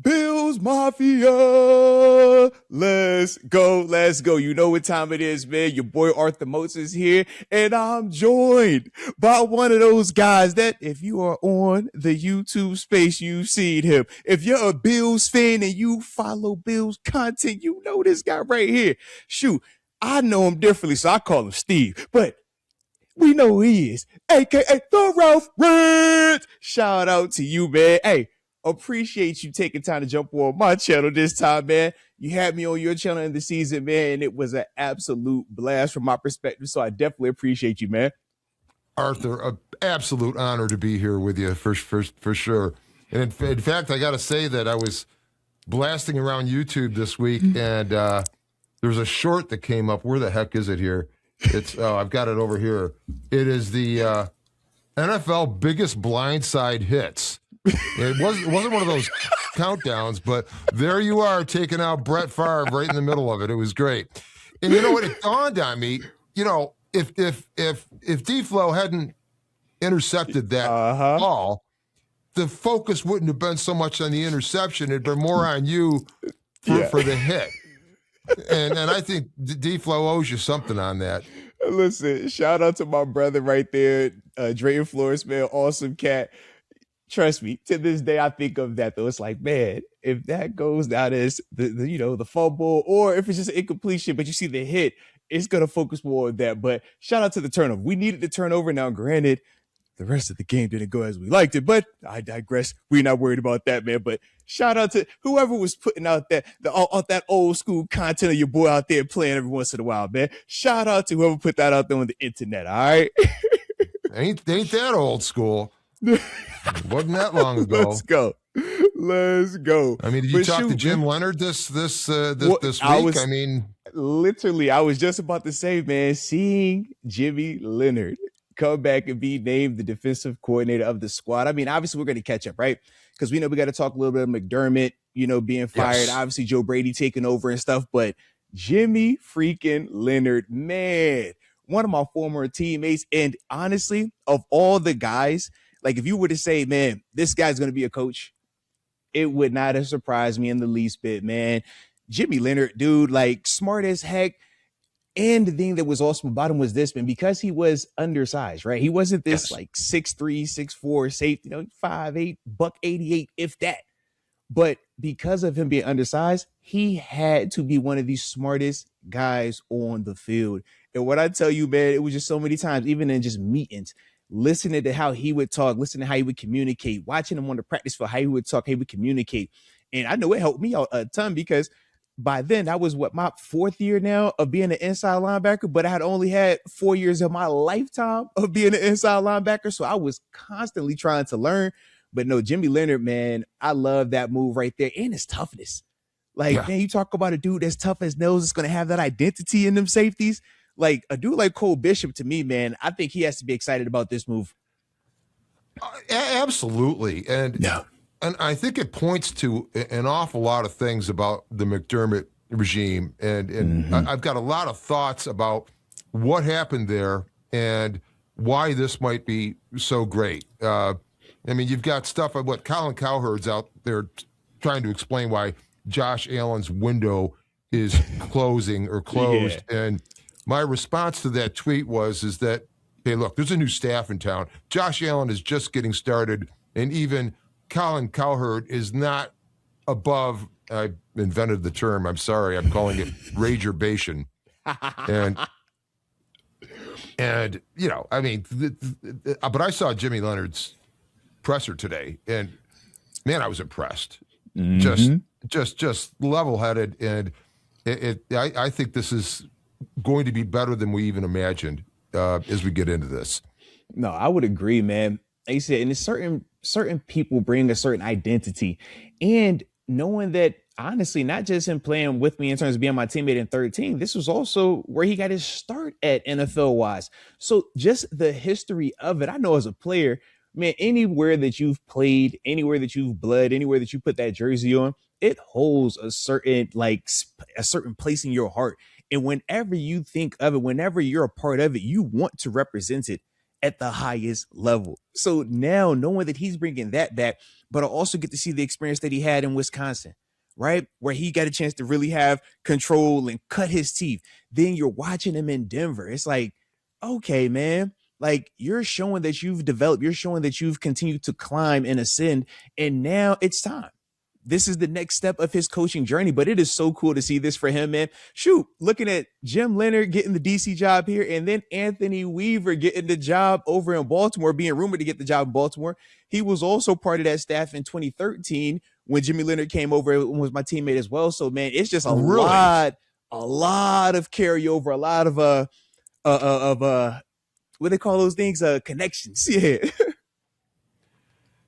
Bills Mafia. Let's go. Let's go. You know what time it is, man. Your boy Arthur Moats is here, and I'm joined by one of those guys that if you are on the YouTube space, you've seen him. If you're a Bills fan and you follow Bills content, you know this guy right here. Shoot, I know him differently, so I call him Steve. But we know who he is, aka the Ralph Red. Shout out to you, man. Hey, appreciate you taking time to jump on my channel this time, man. You had me on your channel in the season, man, and it was an absolute blast from my perspective. So I definitely appreciate you, man. Arthur, an absolute honor to be here with you for sure. And in fact, I got to say that I was blasting around YouTube this week, and there's a short that came up. Where the heck is it here? I've got it over here. It is the NFL biggest blindside hits. It wasn't one of those countdowns, but there you are taking out Brett Favre right in the middle of it. It was great. And you know what? It dawned on me, if D-Flow hadn't intercepted that ball, the focus wouldn't have been so much on the interception. It'd been more on you for the hit. And I think D-Flow owes you something on that. Listen, shout out to my brother right there, Drayton Flores, man, awesome cat. Trust me, to this day, I think of that though. It's like, man, if that goes down as the fumble, or if it's just an incompletion, but you see the hit, it's gonna focus more on that. But shout out to the turnover. We needed the turnover. Now, granted, the rest of the game didn't go as we liked it, but I digress. We're not worried about that, man. But shout out to whoever was putting out that old school content of your boy out there playing every once in a while, man. Shout out to whoever put that out there on the internet. All right, ain't that old school? Wasn't that long ago? Let's go. I mean, did you talk to Jim Leonard this week? I mean, literally, I was just about to say, man, seeing Jimmy Leonard come back and be named the defensive coordinator of the squad. I mean, obviously, we're going to catch up, right? Because we know we got to talk a little bit of McDermott, being fired. Yes. Obviously, Joe Brady taking over and stuff. But Jimmy freaking Leonard, man, one of my former teammates. And honestly, of all the guys, like if you were to say, man, this guy's going to be a coach, it would not have surprised me in the least bit, man. Jimmy Leonard, dude, like smart as heck. And the thing that was awesome about him was this, man, because he was undersized, right? He wasn't this like 6'3", 6'4", safety, 5'8", $188, if that. But because of him being undersized, he had to be one of the smartest guys on the field. And what I tell you, man, it was just so many times, even in just meetings, listening to how he would talk, listening to how he would communicate, watching him on the practice field, how he would talk, how he would communicate. And I know it helped me out a ton because by then, that was my fourth year now of being an inside linebacker, but I had only had 4 years of my lifetime of being an inside linebacker. So I was constantly trying to learn. But no, Jimmy Leonard, man, I love that move right there. And his toughness. Like, man, you talk about a dude that's tough as nails, that's going to have that identity in them safeties. Like a dude like Cole Bishop, to me, man, I think he has to be excited about this move. Absolutely. And I think it points to an awful lot of things about the McDermott regime. And I've got a lot of thoughts about what happened there and why this might be so great. I mean, you've got stuff of what Colin Cowherd's out there trying to explain why Josh Allen's window is closing or closed. Yeah. And my response to that tweet is that, hey, look, there's a new staff in town. Josh Allen is just getting started, and even Colin Cowherd is not above, I invented the term, I'm sorry, I'm calling it ragerbation. And I mean, but I saw Jimmy Leonard's presser today, and man, I was impressed. Just level-headed, and I think this is going to be better than we even imagined as we get into this. No, I would agree, man. Like you said, and it's certain people bring a certain identity, and knowing that, honestly, not just him playing with me in terms of being my teammate in 13, this was also where he got his start at NFL wise. So just the history of it, I know as a player, man, anywhere that you've played, anywhere that you've bled, anywhere that you put that jersey on, it holds a certain place in your heart. And whenever you think of it, whenever you're a part of it, you want to represent it at the highest level. So now knowing that he's bringing that back, but I also get to see the experience that he had in Wisconsin, right? Where he got a chance to really have control and cut his teeth. Then you're watching him in Denver. It's like, okay, man, like you're showing that you've developed, you're showing that you've continued to climb and ascend, and now it's time. This is the next step of his coaching journey, but it is so cool to see this for him, man. Shoot, looking at Jim Leonard getting the DC job here, and then Anthony Weaver getting the job over in Baltimore, being rumored to get the job in Baltimore. He was also part of that staff in 2013 when Jimmy Leonard came over and was my teammate as well. So, man, it's just a lot of carryover, a lot of what they call those things, connections. Yeah.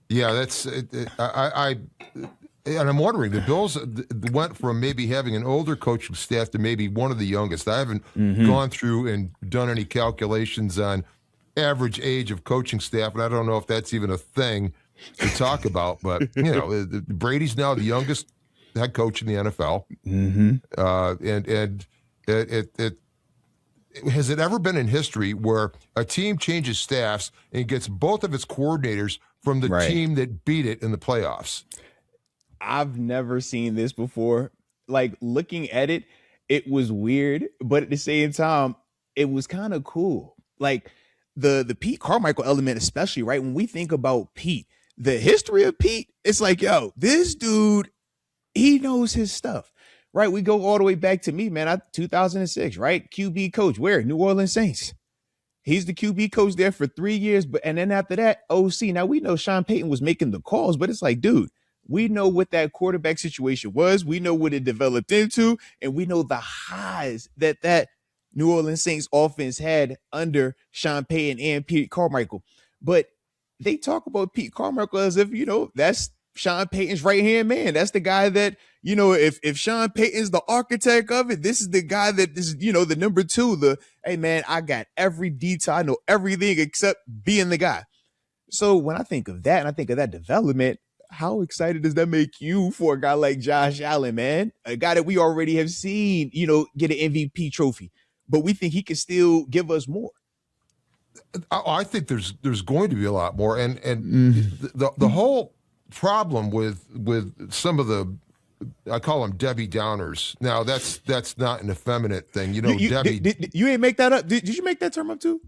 Yeah, that's and I'm wondering, the Bills went from maybe having an older coaching staff to maybe one of the youngest. I haven't gone through and done any calculations on average age of coaching staff, and I don't know if that's even a thing to talk about. But, you know, Brady's now the youngest head coach in the NFL. And has it ever been in history where a team changes staffs and gets both of its coordinators from the team that beat it in the playoffs? I've never seen this before. Like looking at it, it was weird, but at the same time, it was kind of cool. Like the Pete Carmichael element, especially, right? When we think about Pete, the history of Pete, it's like, yo, this dude, he knows his stuff, right? We go all the way back to me, man. 2006, right? QB coach, where? New Orleans Saints. He's the QB coach there for 3 years, and then after that, OC. Now we know Sean Payton was making the calls, but it's like, dude, we know what that quarterback situation was. We know what it developed into, and we know the highs that New Orleans Saints offense had under Sean Payton and Pete Carmichael. But they talk about Pete Carmichael as if, you know, that's Sean Payton's right-hand man. That's the guy that, you know, if Sean Payton's the architect of it, this is the guy that is, you know, the number two, hey, man, I got every detail. I know everything except being the guy. So when I think of that and I think of that development, how excited does that make you for a guy like Josh Allen, man? A guy that we already have seen, you know, get an MVP trophy, but we think he can still give us more. I think there's going to be a lot more, and the whole problem with some of the, I call them Debbie Downers. Now that's not an effeminate thing, you know. Debbie, you ain't make that up. Did you make that term up too?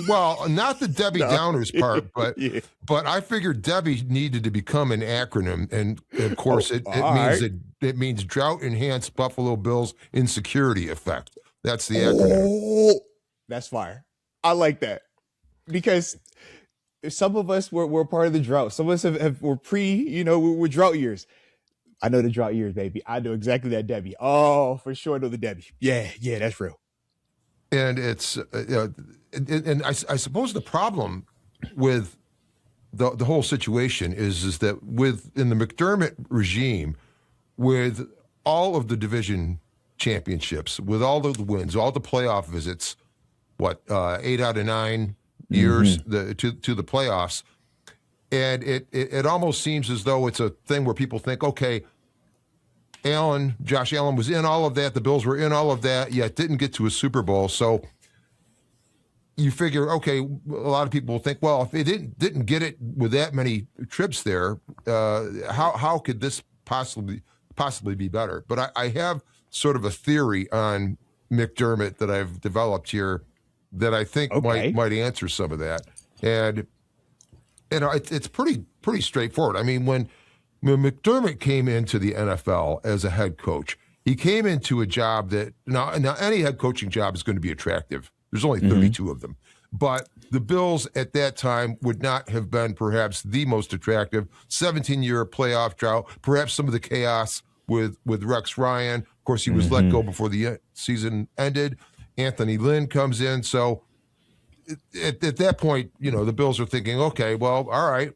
Well, not the Debbie Downers part, but I figured Debbie needed to become an acronym, and of course it means Drought Enhanced Buffalo Bills Insecurity Effect. That's the acronym. Oh, that's fire. I like that, because some of us were part of the drought. Some of us were we're drought years. I know the drought years, baby. I know exactly that Debbie. Oh, for sure, I know the Debbie. Yeah, that's real. And it's and I suppose the problem with the whole situation is that in the McDermott regime, with all of the division championships, with all of the wins, all the playoff visits, 8 out of 9 years to the playoffs, and it almost seems as though it's a thing where people think, okay, Josh Allen was in all of that, the Bills were in all of that, yet didn't get to a Super Bowl. So you figure, okay, a lot of people will think, well, if they didn't get it with that many trips there, how could this possibly be better? But I have sort of a theory on McDermott that I've developed here that I think might answer some of that. And it's pretty straightforward. I mean, when McDermott came into the NFL as a head coach, he came into a job that now any head coaching job is going to be attractive. There's only 32 of them. But the Bills at that time would not have been perhaps the most attractive. 17-year playoff drought, perhaps some of the chaos with Rex Ryan. Of course, he was let go before the season ended. Anthony Lynn comes in. So at that point, you know, the Bills are thinking, okay, well, all right,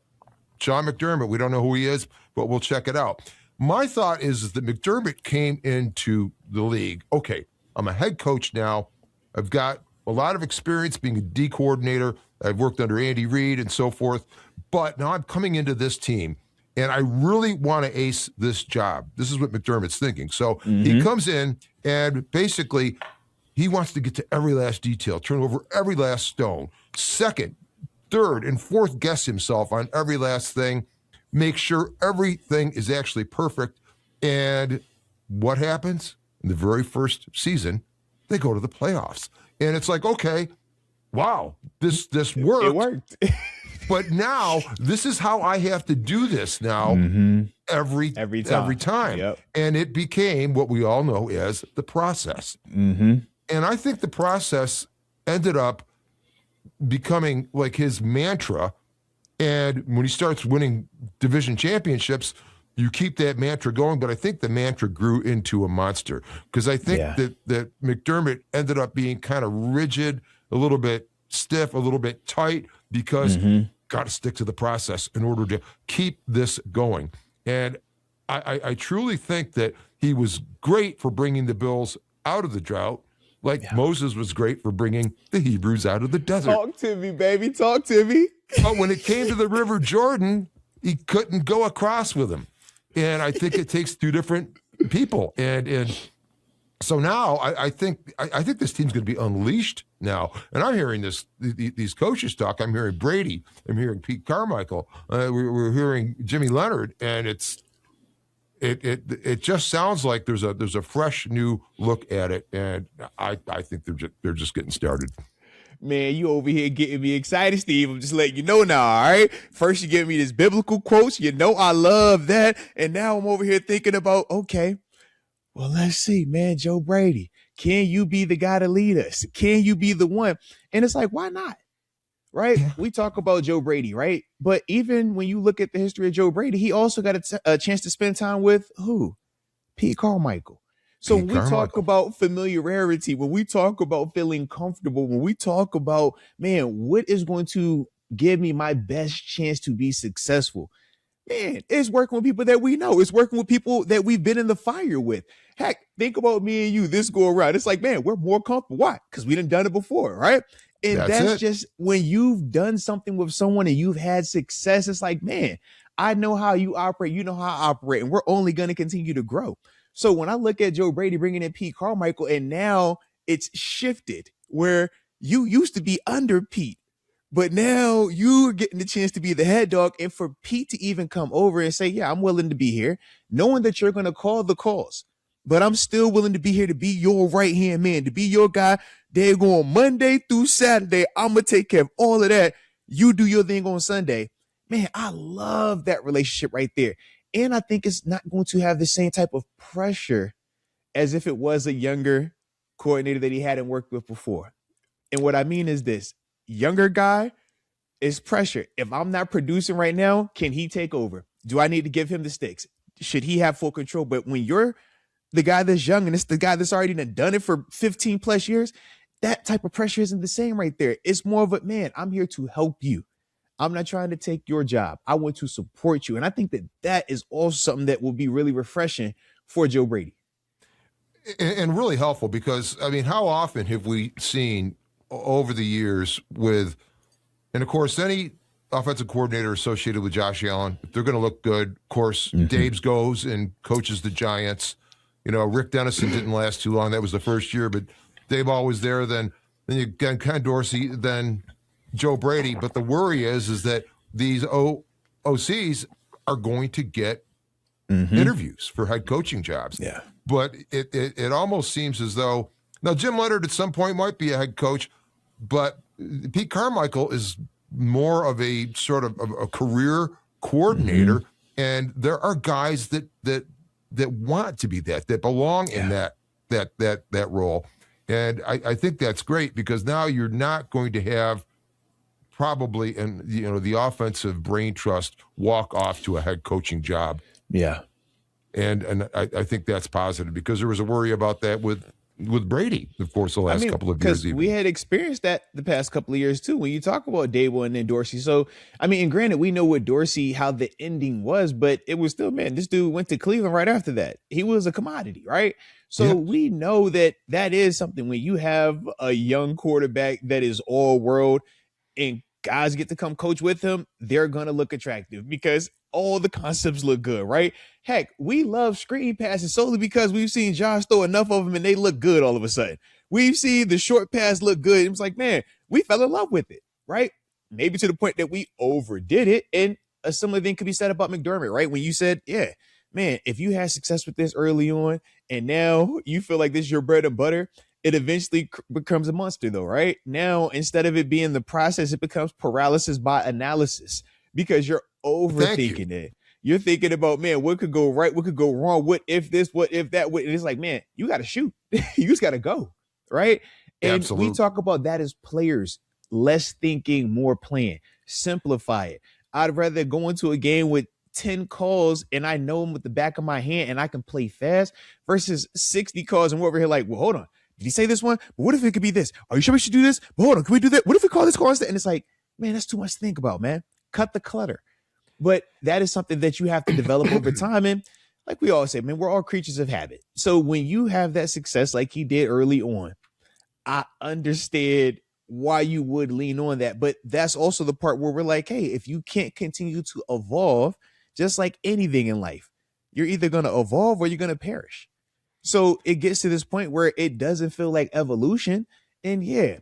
Sean McDermott, we don't know who he is, but we'll check it out. My thought is that McDermott came into the league. Okay, I'm a head coach now. I've got a lot of experience being a D coordinator. I've worked under Andy Reid and so forth. But now I'm coming into this team, and I really want to ace this job. This is what McDermott's thinking. So he comes in, and basically he wants to get to every last detail, turn over every last stone, second, third, and fourth guess himself on every last thing, make sure everything is actually perfect. And what happens? In the very first season, they go to the playoffs. And it's like, okay, wow, this worked. It worked. But now this is how I have to do this now every time. Yep. And it became what we all know as the process. And I think the process ended up becoming like his mantra. And when he starts winning division championships, you keep that mantra going. But I think the mantra grew into a monster, because I think that McDermott ended up being kind of rigid, a little bit stiff, a little bit tight, because got to stick to the process in order to keep this going. And I truly think that he was great for bringing the Bills out of the drought, like Moses was great for bringing the Hebrews out of the desert. Talk to me, baby. Talk to me. But when it came to the River Jordan, he couldn't go across with him. And I think it takes two different people. And so now I think this team's going to be unleashed now. And I'm hearing these coaches talk. I'm hearing Brady. I'm hearing Pete Carmichael. We're hearing Jimmy Leonard, and it just sounds like there's a fresh new look at it. And I think they're just getting started. Man, you over here getting me excited, Steve. I'm just letting you know now, all right? First, you give me this biblical quotes. You know I love that. And now I'm over here thinking about, okay, well, let's see, man, Joe Brady. Can you be the guy to lead us? Can you be the one? And it's like, why not? Right? Yeah. We talk about Joe Brady, right? But even when you look at the history of Joe Brady, he also got a chance to spend time with who? Pete Carmichael. So when we talk about familiarity, when we talk about feeling comfortable, when we talk about, man, what is going to give me my best chance to be successful? Man, it's working with people that we know. It's working with people that we've been in the fire with. Heck, think about me and you this go around. It's like, man, we're more comfortable. Why? Because we done it before, right? And that's just when you've done something with someone and you've had success. It's like, man, I know how you operate. You know how I operate. And we're only going to continue to grow. So when I look at Joe Brady bringing in Pete Carmichael, and now it's shifted where you used to be under Pete, but now you're getting the chance to be the head dog. And for Pete to even come over and say, yeah, I'm willing to be here, knowing that you're going to call the calls, but I'm still willing to be here to be your right-hand man, to be your guy. They're going Monday through Saturday. I'm going to take care of all of that. You do your thing on Sunday. Man, I love that relationship right there. And I think it's not going to have the same type of pressure as if it was a younger coordinator that he hadn't worked with before. And what I mean is this: younger guy is pressure. If I'm not producing right now, can he take over? Do I need to give him the sticks? Should he have full control? But when you're the guy that's young and it's the guy that's already done it for 15 plus years, that type of pressure isn't the same right there. It's more of a, man, I'm here to help you. I'm not trying to take your job. I want to support you. And I think that is also something that will be really refreshing for Joe Brady. And really helpful, because, I mean, how often have we seen over the years with, and of course, any offensive coordinator associated with Josh Allen, if they're going to look good, of course, Dave's goes and coaches the Giants. You know, Rick Dennison didn't last too long. That was the first year, but Dave always there. Then you got Ken Dorsey, then Joe Brady. But the worry is that these OCs are going to get interviews for head coaching jobs. Yeah. But it almost seems as though, now Jim Leonard at some point might be a head coach, but Pete Carmichael is more of a sort of a career coordinator. And there are guys that want to be that belong in that role. And I think that's great, because now you're not going to have probably, and the offensive brain trust walk off to a head coaching job. Yeah. And I think that's positive, because there was a worry about that with Brady, of course, the last couple of years. Because we had experienced that the past couple of years too, when you talk about Dable and then Dorsey. So, I mean, and granted, we know what Dorsey, how the ending was, but it was still, man, this dude went to Cleveland right after that. He was a commodity, right? So we know that is something when you have a young quarterback that is all world and guys get to come coach with him, they're going to look attractive because all the concepts look good, right? Heck, we love screen passes solely because we've seen Josh throw enough of them and they look good all of a sudden. We've seen the short pass look good. It was like, man, we fell in love with it, right? Maybe to the point that we overdid it. And a similar thing could be said about McDermott, right? When you said, yeah, man, if you had success with this early on and now you feel like this is your bread and butter, it eventually becomes a monster, though, right? Now, instead of it being the process, it becomes paralysis by analysis because you're Thank you. overthinking it. You're thinking about, man, what could go right? What could go wrong? What if this? What if that? What? And it's like, man, you got to shoot. You just got to go, right? And we Absolute. talk about that as players, less thinking, more playing. Simplify it. I'd rather go into a game with 10 calls and I know them with the back of my hand and I can play fast versus 60 calls and we're over here like, well, hold on. Did he say this one? But what if it could be this? Are you sure we should do this? But hold on, can we do that? What if we call this call instead? And it's like, man, that's too much to think about, man. Cut the clutter. But that is something that you have to develop over time. And like we all say, man, we're all creatures of habit. So when you have that success like he did early on, I understand why you would lean on that. But that's also the part where we're like, hey, if you can't continue to evolve, just like anything in life, you're either going to evolve or you're going to perish. So it gets to this point where it doesn't feel like evolution. And yeah,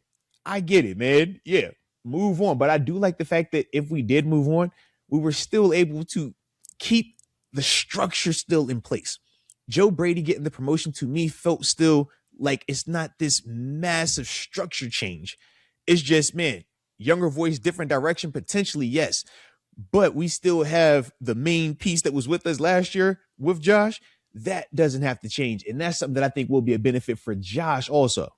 I get it, man. Yeah, move on. But I do like the fact that if we did move on, we were still able to keep the structure still in place. Joe Brady getting the promotion to me felt still like it's not this massive structure change. It's just, man, younger voice, different direction, potentially, yes. But we still have the main piece that was with us last year with Josh. That doesn't have to change. And that's something that I think will be a benefit for Josh also.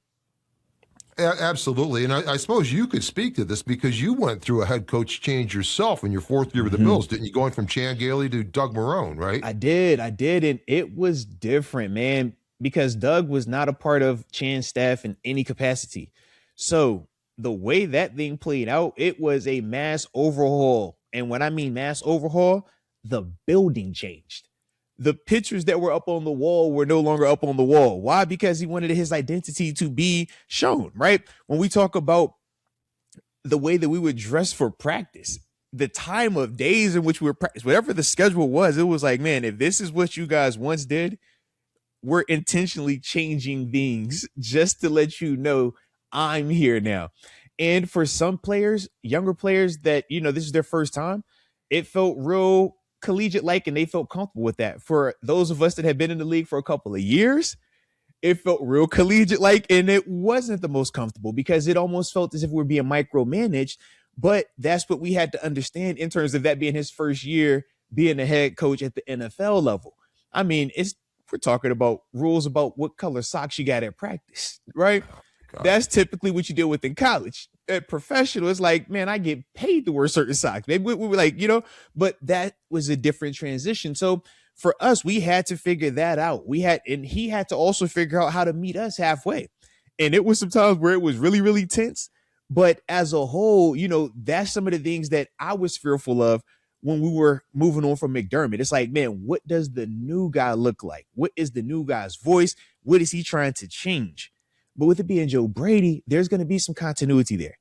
Absolutely. And I suppose you could speak to this because you went through a head coach change yourself in your fourth year with the Bills, didn't you? Going from Chan Gailey to Doug Marrone, right? I did. And it was different, man, because Doug was not a part of Chan's staff in any capacity. So the way that thing played out, it was a mass overhaul. And when I mean mass overhaul, the building changed. The pictures that were up on the wall were no longer up on the wall. Why? Because he wanted his identity to be shown, right? When we talk about the way that we would dress for practice, the time of days in which we were practice, whatever the schedule was, it was like, man, if this is what you guys once did, we're intentionally changing things just to let you know I'm here now. And for some players, younger players that, this is their first time, it felt real collegiate like, and they felt comfortable with that. For those of us that have been in the league for a couple of years, it felt real collegiate like, and it wasn't the most comfortable because it almost felt as if we were being micromanaged. But that's what we had to understand in terms of that being his first year being a head coach at the NFL level. I mean, we're talking about rules about what color socks you got at practice, right? God. That's typically what you deal with in college. At professional, it's like, man, I get paid to wear certain socks. Maybe we were like, but that was a different transition. So for us, we had to figure that out. And he had to also figure out how to meet us halfway. And it was some times where it was really, really tense. But as a whole, that's some of the things that I was fearful of when we were moving on from McDermott. It's like, man, what does the new guy look like? What is the new guy's voice? What is he trying to change? But with it being Joe Brady, there's going to be some continuity there.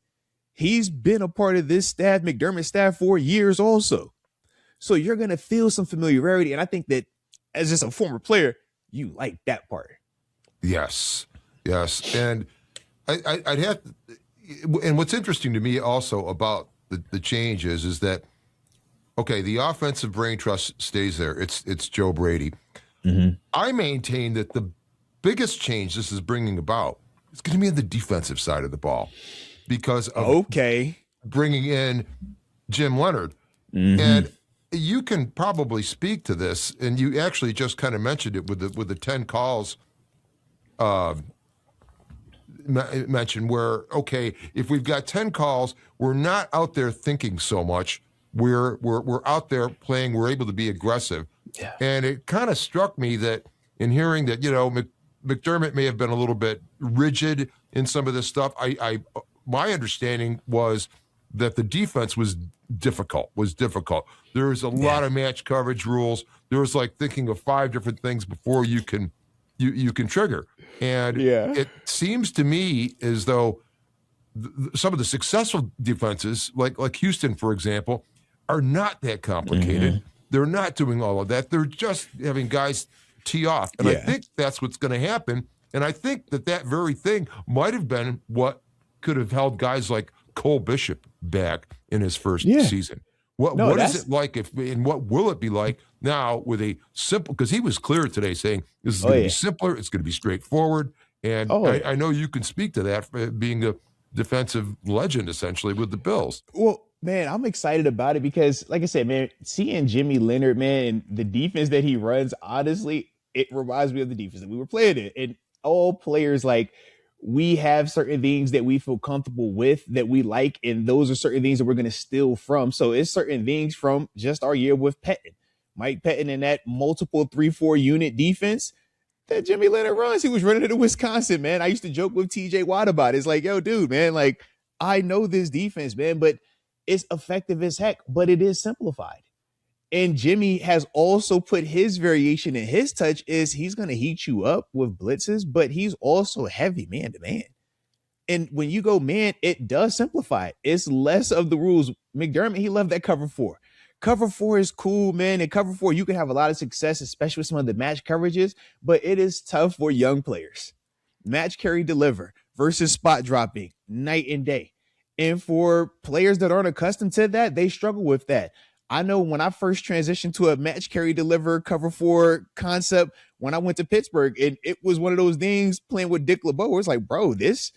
He's been a part of this staff, McDermott staff, for years also. So you're going to feel some familiarity. And I think that as just a former player, you like that part. Yes. And I'd have to, and what's interesting to me also about the changes is that, okay, the offensive brain trust stays there. It's Joe Brady. Mm-hmm. I maintain that the biggest change this is bringing about is going to be on the defensive side of the ball because of bringing in Jim Leonard. Mm-hmm. And you can probably speak to this, and you actually just kind of mentioned it with the 10 calls mentioned where, okay, if we've got 10 calls, we're not out there thinking so much. We're out there playing. We're able to be aggressive. Yeah. And it kind of struck me that in hearing that, McDermott may have been a little bit rigid in some of this stuff. My understanding was that the defense was difficult. There was a lot of match coverage rules. There was like thinking of 5 different things before you can trigger. And it seems to me as though some of the successful defenses, like Houston, for example, are not that complicated. Mm-hmm. They're not doing all of that. They're just having guys tee off. And I think that's what's going to happen And I think that very thing might have been what could have held guys like Cole Bishop back in his first Yeah. season. What No, what is that's it like and what will it be like now with a simple, because he was clear today saying this is oh going to be yeah. simpler, it's going to be straightforward. And Oh I, yeah. I know you can speak to that being a defensive legend essentially with the Bills. Well, man, I'm excited about it because, like I said, man, seeing Jimmy Leonard, man, and the defense that he runs, honestly, it reminds me of the defense that we were playing in. And all players, like, we have certain things that we feel comfortable with that we like, and those are certain things that we're going to steal from. So it's certain things from just our year with Pettin, Mike Pettin, and that multiple 3-4 unit defense that Jimmy Leonard runs. He was running it in Wisconsin, man. I used to joke with TJ Watt about it. It's like, yo, dude, man, like, I know this defense, man, but it's effective as heck, but it is simplified. And Jimmy has also put his variation in his touch is he's going to heat you up with blitzes, but he's also heavy man to man. And when you go man, it does simplify it. It's less of the rules. McDermott, he loved that cover four. Cover four is cool, man. And cover four, you can have a lot of success, especially with some of the match coverages, but it is tough for young players. Match, carry, deliver versus spot dropping, night and day. And for players that aren't accustomed to that, they struggle with that. I know when I first transitioned to a match, carry, deliver, cover four concept when I went to Pittsburgh, and it was one of those things playing with Dick LeBeau where it's like, bro, this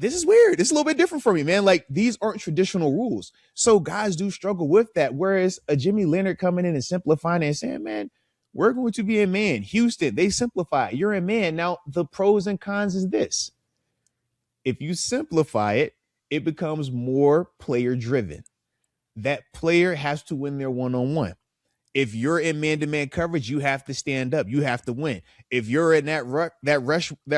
is weird. It's a little bit different for me, man. Like, these aren't traditional rules. So guys do struggle with that. Whereas a Jimmy Leonard coming in and simplifying it and saying, man, we're going to be in man. Houston, they simplify. You're in man. Now, the pros and cons is this. If you simplify it, it becomes more player driven. That player has to win their one-on-one. If you're in man-to-man coverage, you have to stand up. You have to win. If you're in that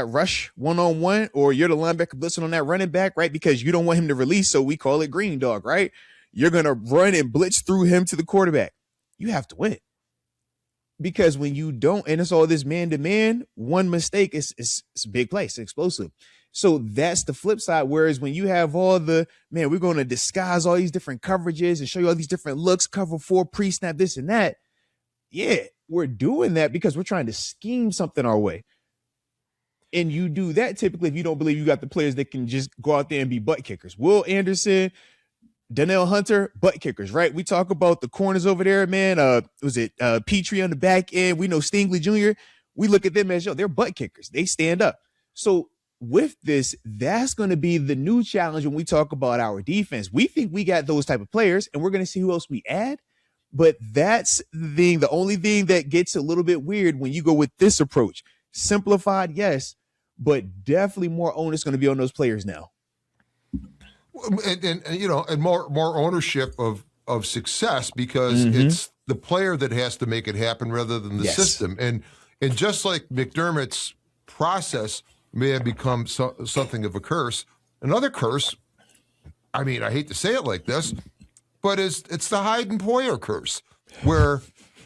rush one-on-one, or you're the linebacker blitzing on that running back, right? Because you don't want him to release, so we call it green dog, right? You're gonna run and blitz through him to the quarterback. You have to win. Because when you don't, and it's all this man-to-man, one mistake is a big play. It's explosive. So that's the flip side. Whereas when you have all the, man, we're going to disguise all these different coverages and show you all these different looks, cover four, pre-snap, this and that. Yeah, we're doing that because we're trying to scheme something our way. And you do that typically if you don't believe you got the players that can just go out there and be butt kickers. Will Anderson, Donnell Hunter, butt kickers, right? We talk about the corners over there, man. Was it Petrie on the back end? We know Stingley Jr. We look at them as, yo, they're butt kickers. They stand up. So with this, that's going to be the new challenge when we talk about our defense. We think we got those type of players, and we're going to see who else we add. But that's the thing. The only thing that gets a little bit weird when you go with this approach. Simplified, yes, but definitely more onus going to be on those players now. And you know, and more ownership of success, because it's the player that has to make it happen rather than the system. And just like McDermott's process may have become something of a curse, another curse, I mean, I hate to say it like this, but it's the Hayden Poyer curse, where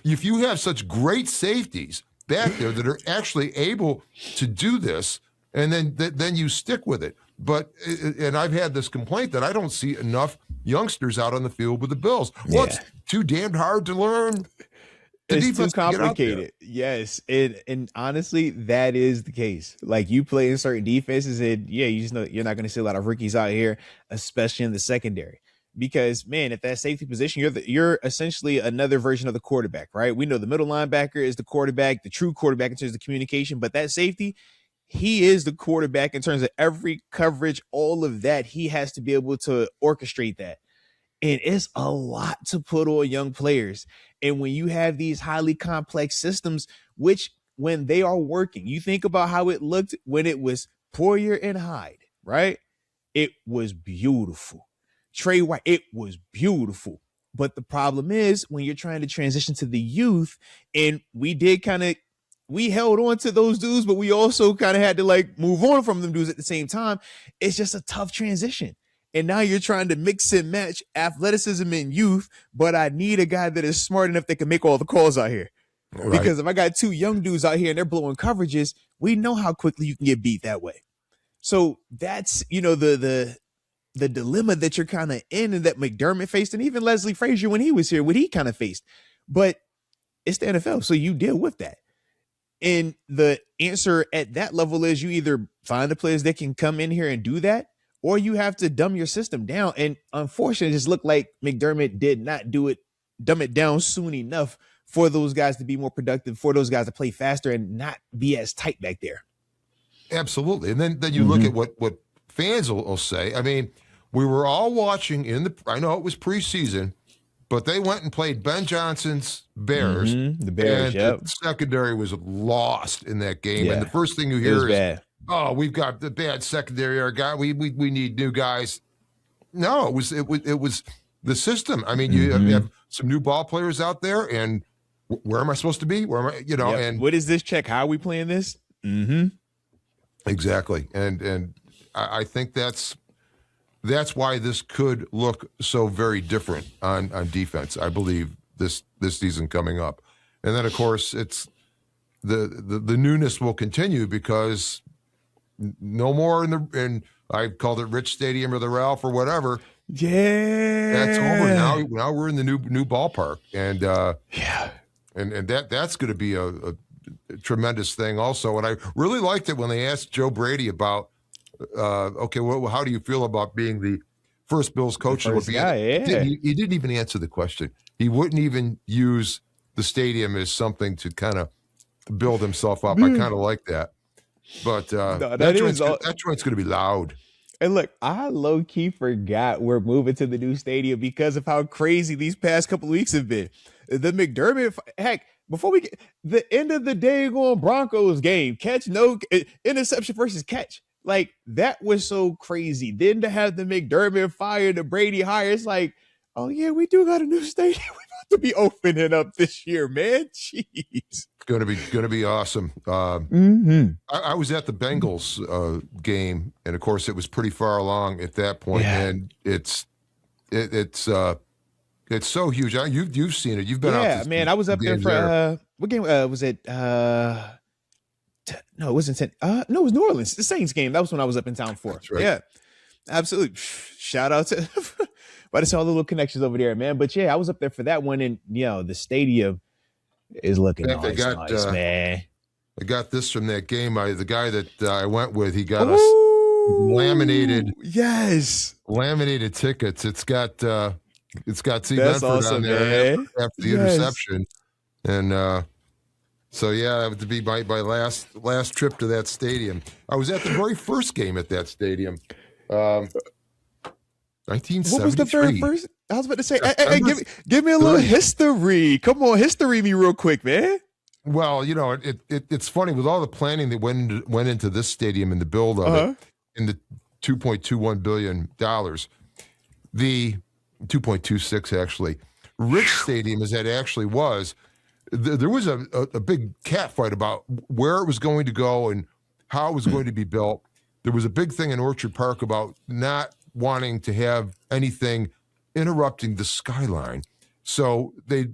if you have such great safeties back there that are actually able to do this, and then you stick with it. But, and I've had this complaint that I don't see enough youngsters out on the field with the Bills. Well, it's too damned hard to learn. It's too complicated. Yes. And honestly, that is the case. Like, you play in certain defenses, and you just know you're not going to see a lot of rookies out here, especially in the secondary. Because, man, at that safety position, you're essentially another version of the quarterback, right? We know the middle linebacker is the quarterback, the true quarterback in terms of communication, but that safety, he is the quarterback in terms of every coverage, all of that. He has to be able to orchestrate that. And it's a lot to put on young players. And when you have these highly complex systems, which when they are working, you think about how it looked when it was Poyer and Hyde, right? It was beautiful. Trey White, it was beautiful. But the problem is when you're trying to transition to the youth, and we held on to those dudes, but we also kind of had to like move on from them dudes at the same time. It's just a tough transition. And now you're trying to mix and match athleticism and youth, but I need a guy that is smart enough that can make all the calls out here. Right. Because if I got two young dudes out here and they're blowing coverages, we know how quickly you can get beat that way. So that's, the dilemma that you're kind of in, and that McDermott faced, and even Leslie Frazier when he was here, what he kind of faced. But it's the NFL, so you deal with that. And the answer at that level is you either find the players that can come in here and do that, or you have to dumb your system down. And unfortunately, it just looked like McDermott did not dumb it down soon enough for those guys to be more productive, for those guys to play faster and not be as tight back there. Absolutely. And then you look at what fans will say. I mean, we were all watching I know it was preseason, but they went and played Ben Johnson's Bears. The Bears, and the secondary was lost in that game. Yeah. And the first thing you hear is, bad. "Oh, we've got the bad secondary. Our guy, we need new guys." No, it was the system. I mean, you have some new ball players out there, and where am I supposed to be? Where am I? And what is this check? How are we playing this? Exactly, and I think that's why this could look so very different on defense. I believe this season coming up, and then of course it's the newness will continue because no more and I called it Rich Stadium or the Ralph or whatever. Yeah, that's over now. Now we're in the new ballpark, and and that's going to be a tremendous thing also. And I really liked it when they asked Joe Brady about, okay, well, how do you feel about being the first Bills coach? He didn't even answer the question. He wouldn't even use the stadium as something to kind of build himself up. I kind of like that. But that joint's going to be loud. And look, I low-key forgot we're moving to the new stadium because of how crazy these past couple of weeks have been. The McDermott, heck, before we get the end of the day going Broncos game, interception versus catch. Like, that was so crazy. Then to have the McDermott fire, the Brady hire, it's like, oh yeah, we do got a new stadium. We're about to be opening up this year, man. Jeez. It's gonna be awesome. I was at the Bengals game, and of course it was pretty far along at that point, and it's so huge. You've seen it. You've been out. Yeah, man. I was up there for what game was it? No, it wasn't. No, it was New Orleans. The Saints game. That was when I was up in town for. That's right. Yeah, absolutely. Shout out to. But I saw the little connections over there, man. But yeah, I was up there for that one, and the stadium is looking nice, man. I got this from that game. The guy that I went with, he got us laminated tickets. It's got Steve Benford on there after the interception, and so yeah, that would be my last trip to that stadium. I was at the very first game at that stadium. 1973. What was the very first? I was about to say, hey, give me a little history. Come on, history me real quick, man. Well, it's funny with all the planning that went into this stadium and the build of it, in the $2.21 billion, the 2.26 actually. Rich Stadium, as that actually was, there was a big catfight about where it was going to go and how it was going to be built. There was a big thing in Orchard Park about not wanting to have anything interrupting the skyline. So the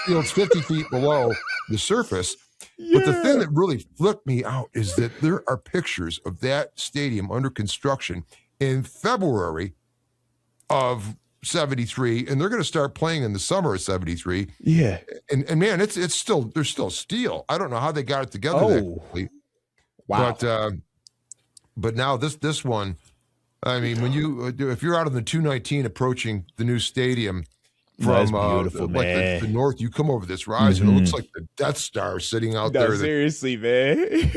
field's 50 feet below the surface. Yeah. But the thing that really flipped me out is that there are pictures of that stadium under construction in February of 73, and they're going to start playing in the summer of 73. Yeah. And man, there's still steel. I don't know how they got it together that quickly. Wow. But now this one, I mean, if you're out on the 219 approaching the new stadium from the north, you come over this rise and it looks like the Death Star sitting out there. Seriously, man.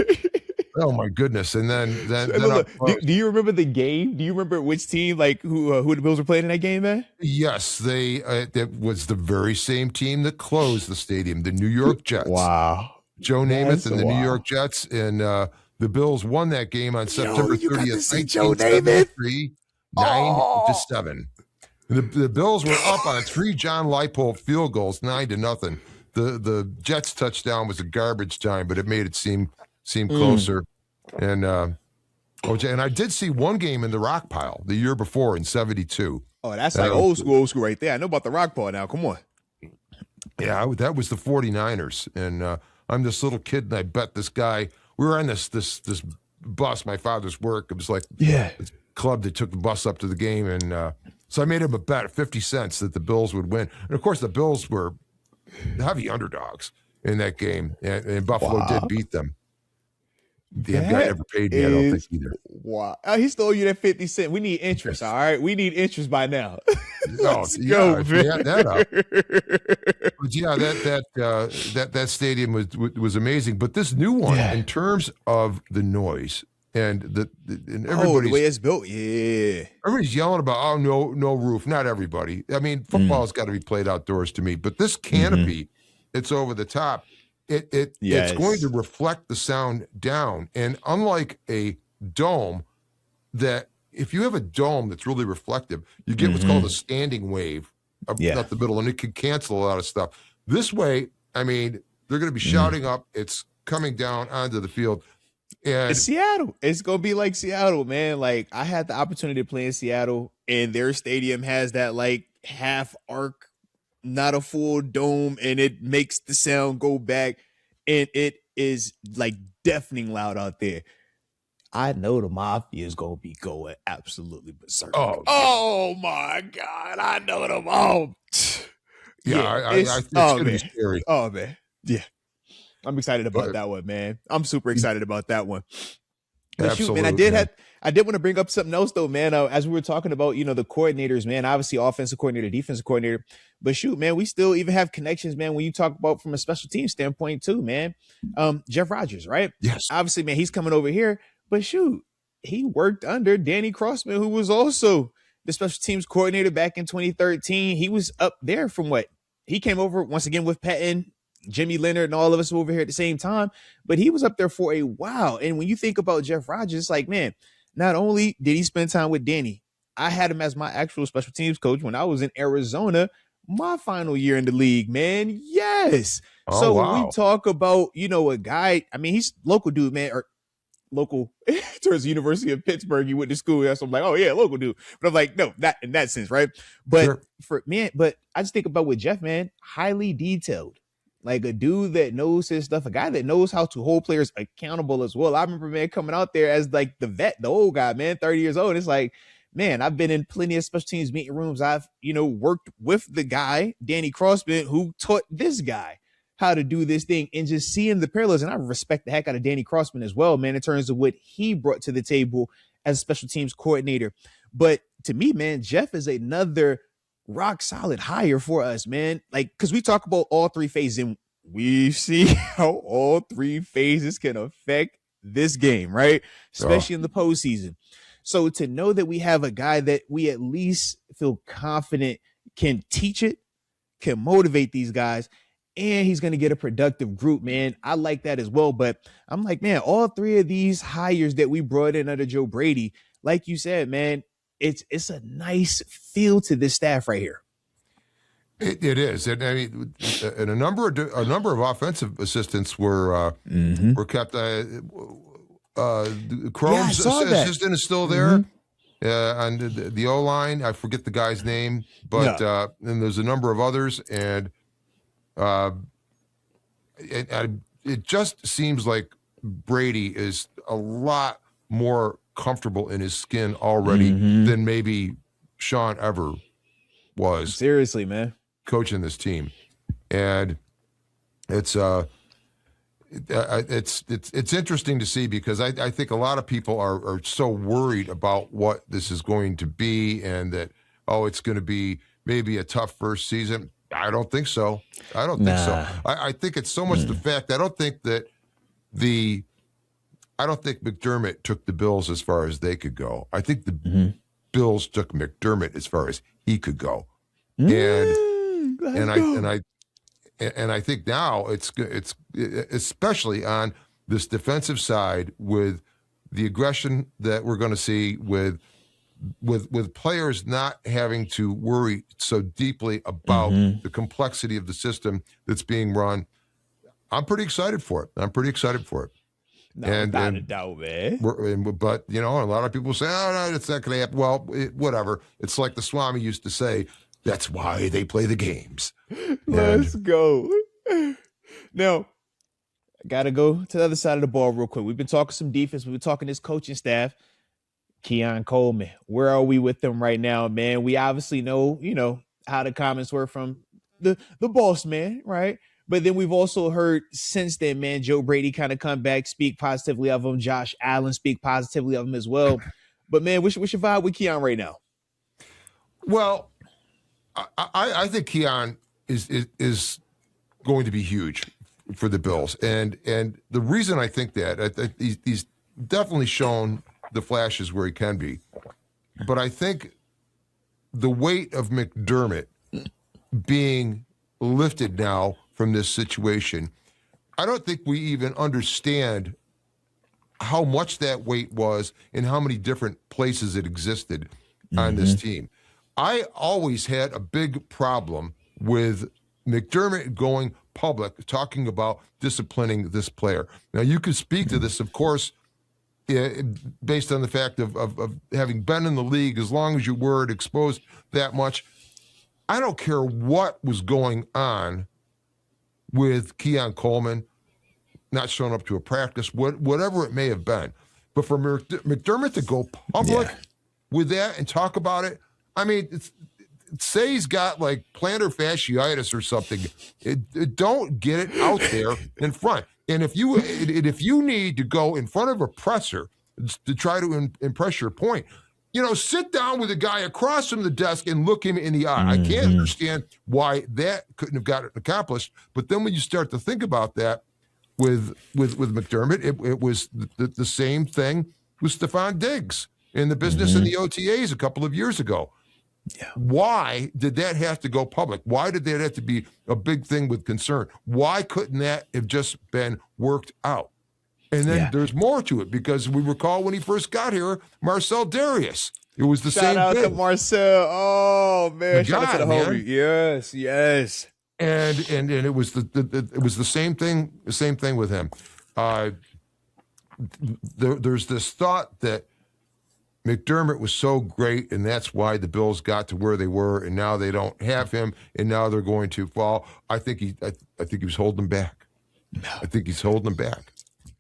Oh my goodness! And then look, do you remember the game? Do you remember which team, like who the Bills were playing in that game, man? Yes, that was the very same team that closed the stadium, the New York Jets. Wow. Joe Namath and the New York Jets, and the Bills won that game on September 30th, 1973, 9-7. The Bills were up on 3 John Leipold field goals, 9-0. The Jets touchdown was a garbage time, but it made it seem closer. And and I did see one game in the Rock Pile the year before in 72. Oh, that's like old school right there. I know about the Rock Pile now. Come on. Yeah, that was the 49ers. And I'm this little kid, and I bet this guy, we were on this bus, my father's work. It was like this club that took the bus up to the game. And so I made him a bet, 50 cents, that the Bills would win. And, of course, the Bills were heavy underdogs. in that game, and Buffalo did Wow. beat them. Damn guy That never paid me, I don't think is either. wow. He stole you that 50 cent. We need interest. All right. We need interest by now. Oh Let's yeah, go, if man. we had that up. But yeah, that stadium was amazing. But this new one, Yeah. in terms of the noise and and Oh, the way it's built. Yeah. everybody's yelling about, oh, no roof. Not everybody. I mean, football's got to be played outdoors to me. But this Mm-hmm. canopy, it's over the top. It's going to Yes. reflect the sound down. And unlike a dome, that if you have a dome that's really reflective, you get what's called a Mm-hmm. standing wave Yeah. up the middle, and it can cancel a lot of stuff. This way, I mean, they're going to be Mm. shouting up. It's coming down onto the field, It's and Seattle. It's gonna be like Seattle, man. Like I had the opportunity to play in Seattle, and their stadium has that like half arc, not a full dome, and it makes the sound go back, and it is like deafening loud out there. I know the mafia is gonna be going absolutely berserk. oh yeah, Oh my god, I know them. Oh, yeah, yeah, it's going to be scary. oh man, yeah. I'm excited about But that one, man. I'm super excited about that one. But shoot, man, absolute, man. I did want to bring up something else though, man. As we were talking about, the coordinators, man, obviously offensive coordinator, defensive coordinator, but shoot, man, we still even have connections, man. When you talk about from a special team standpoint too, man. Jeff Rogers, right? Yes. Obviously, man, he's coming over here, but shoot, he worked under Danny Crossman, who was also the special teams coordinator back in 2013. He was up there from what he came over once again with Patton, Jimmy Leonard, and all of us over here at the same time. But he was up there for a while. And when you think about Jeff Rogers, it's like, man, not only did he spend time with Danny, I had him as my actual special teams coach when I was in Arizona, my final year in the league, man. Yes. Oh So when we wow. talk about, a guy, I mean, he's local dude, man, or local towards the University of Pittsburgh. He went to school. So I'm like, oh yeah, local dude. But I'm like, no, not in that sense, right? But Sure. for man, but I just think about with Jeff, man, highly detailed. Like a dude that knows his stuff, a guy that knows how to hold players accountable as well. I remember, man, coming out there as like the vet, the old guy, man, 30 years old. It's like, man, I've been in plenty of special teams meeting rooms. I've, worked with the guy, Danny Crossman, who taught this guy how to do this thing, and just seeing the parallels. And I respect the heck out of Danny Crossman as well, man, in terms of what he brought to the table as a special teams coordinator. But to me, man, Jeff is another rock solid hire for us, man. Like, because we talk about all three phases, and we see how all three phases can affect this game, right? Oh, Especially in the postseason. So to know that we have a guy that we at least feel confident can teach it, can motivate these guys, and he's going to get a productive group, man. I like that as well. But I'm like, man, all three of these hires that we brought in under Joe Brady, like you said, man, it's a nice feel to this staff right here. it is, and I mean, and a number of offensive assistants Mm-hmm. were kept. Yeah, I Crohn's saw that. assistant is still Mm-hmm. there. On the O line, I forget the guy's name, but Yeah. and there's a number of others, and uh, it just seems like Brady is a lot more comfortable in his skin already Mm-hmm. than maybe Sean ever was Seriously, man. coaching this team, and it's it's interesting to see because I think a lot of people are so worried about what this is going to be and that it's going to be maybe a tough first season. I don't think so. I don't think so. Nah. I think it's so much the fact I don't think McDermott took the Bills as far as they could go. I think the Mm-hmm. Bills took McDermott as far as he could go, and Let's and I go. and I and I think now it's especially on this defensive side with the aggression that we're going to see with players not having to worry so deeply about Mm-hmm. the complexity of the system that's being run. I'm pretty excited for it. No, And without a and, doubt, man. but a lot of people say, "Oh no, it's not going to happen." Well, whatever. It's like the Swami used to say. That's why they play the games. Let's go. Now, I gotta go to the other side of the ball real quick. We've been talking some defense. We've been talking this coaching staff. Keon Coleman, where are we with them right now, man? We obviously know, how the comments were from the boss man, right? But then we've also heard since then, man, Joe Brady kind of come back, speak positively of him. Josh Allen speak positively of him as well. But man, what's your vibe with Keon right now? Well, I think Keon is going to be huge for the Bills, and the reason I think that he's definitely shown the flashes where he can be, but I think the weight of McDermott being lifted now from this situation, I don't think we even understand how much that weight was and how many different places it existed on this team. I always had a big problem with McDermott going public, talking about disciplining this player. Now, you could speak to this, of course, based on the fact of having been in the league as long as you were exposed that much. I don't care what was going on with Keon Coleman not showing up to a practice, whatever it may have been. But for McDermott to go public with that and talk about it, I mean, say he's got like plantar fasciitis or something. Don't get it out there in front. And if you need to go in front of a presser to try to impress your point, sit down with a guy across from the desk and look him in the eye. I can't understand why that couldn't have gotten accomplished. But then when you start to think about that with McDermott, it was the same thing with Stephon Diggs in the business in the OTAs a couple of years ago. Yeah. Why did that have to go public? Why did that have to be a big thing with concern? Why couldn't that have just been worked out? And then there's more to it, because we recall when he first got here, Marcel Darius. It was the same thing. Shout out to Marcel. Oh man, shout out to the man. homie. Yes. And it was the same thing. The same thing with him. There's this thought that McDermott was so great, and that's why the Bills got to where they were, and now they don't have him, and now they're going to fall. I think he was holding them back. I think he's holding them back.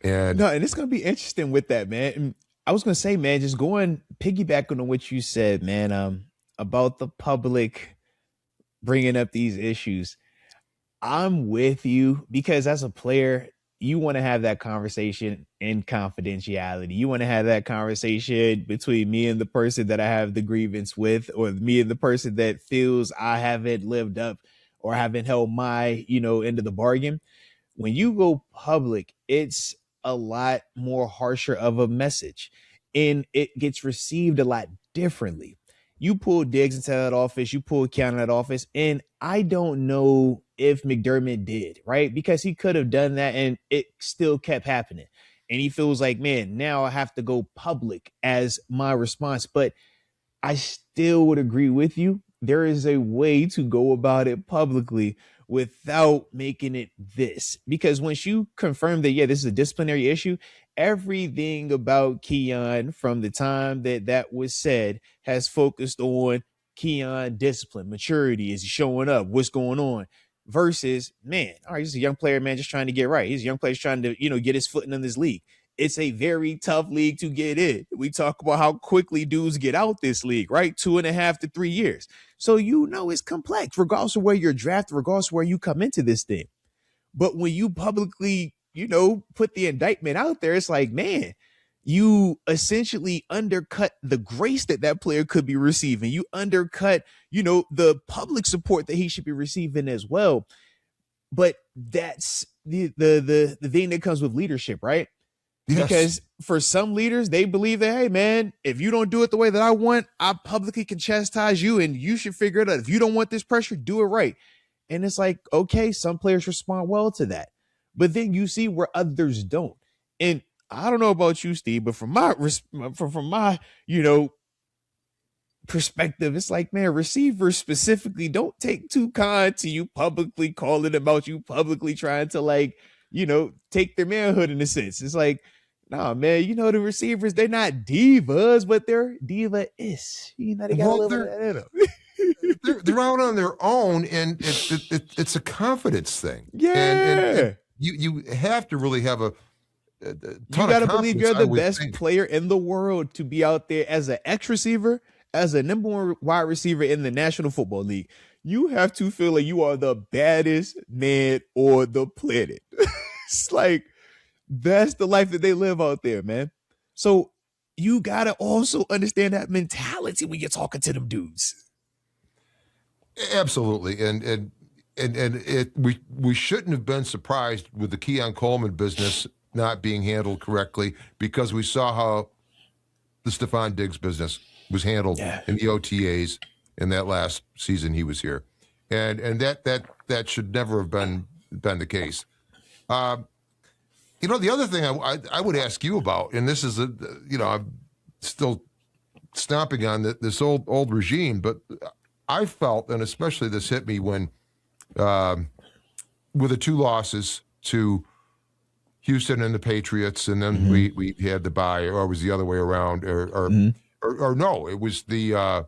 And it's going to be interesting with that, man. And I was going to say, man, just piggybacking on what you said, man, about the public bringing up these issues. I'm with you, because as a player, you want to have that conversation in confidentiality. You want to have that conversation between me and the person that I have the grievance with, or me and the person that feels I haven't lived up or haven't held my, end of the bargain. When you go public, it's a lot more harsher of a message, and it gets received a lot differently. You pull Diggs into that office, you pull Keon in that office, and I don't know if McDermott did, right? Because he could have done that and it still kept happening. And he feels like, man, now I have to go public as my response. But I still would agree with you. There is a way to go about it publicly without making it this. Because once you confirm that, this is a disciplinary issue, everything about Keon from the time that was said has focused on Keon discipline, maturity. Is he showing up? What's going on? Versus, man, all right, he's a young player, man, just trying to get right. He's a young player trying to, get his footing in this league. It's a very tough league to get in. We talk about how quickly dudes get out this league, right? 2.5 to 3 years. So, it's complex, regardless of where you're drafted, regardless of where you come into this thing. But when you publicly, put the indictment out there, it's like, man, you essentially undercut the grace that player could be receiving. You undercut, the public support that he should be receiving as well. But that's the thing that comes with leadership, right? Yes. Because for some leaders, they believe that, hey, man, if you don't do it the way that I want, I publicly can chastise you, and you should figure it out. If you don't want this pressure, do it right. And it's like, okay, some players respond well to that. But then you see where others don't. And I don't know about you, Steve, but from my perspective, it's like, man, receivers specifically don't take too kind to you publicly calling about you, publicly trying to take their manhood in a sense. It's like, nah, man, the receivers, they're not divas, but they're diva-ish. They got a little bit of that in them. they're out on their own, and it's a confidence thing. Yeah. And you have to really have a ton you got to of believe you're the best player in the world to be out there as an X receiver, as a number one wide receiver in the National Football League. you have to feel like you are the baddest man on the planet. It's like that's the life that they live out there, man. So you gotta also understand that mentality when you're talking to them dudes. Absolutely, and we shouldn't have been surprised with the Keon Coleman business not being handled correctly because we saw how the Stephon Diggs business was handled Yeah. in the OTAs in that last season he was here, and that should never have been the case. The other thing I would ask you about, and this is I'm still stomping on this old regime, but I felt, and especially this hit me when, with the 2 losses to Houston and the Patriots, and then we had the bye, or it was the other way around, or no, it was the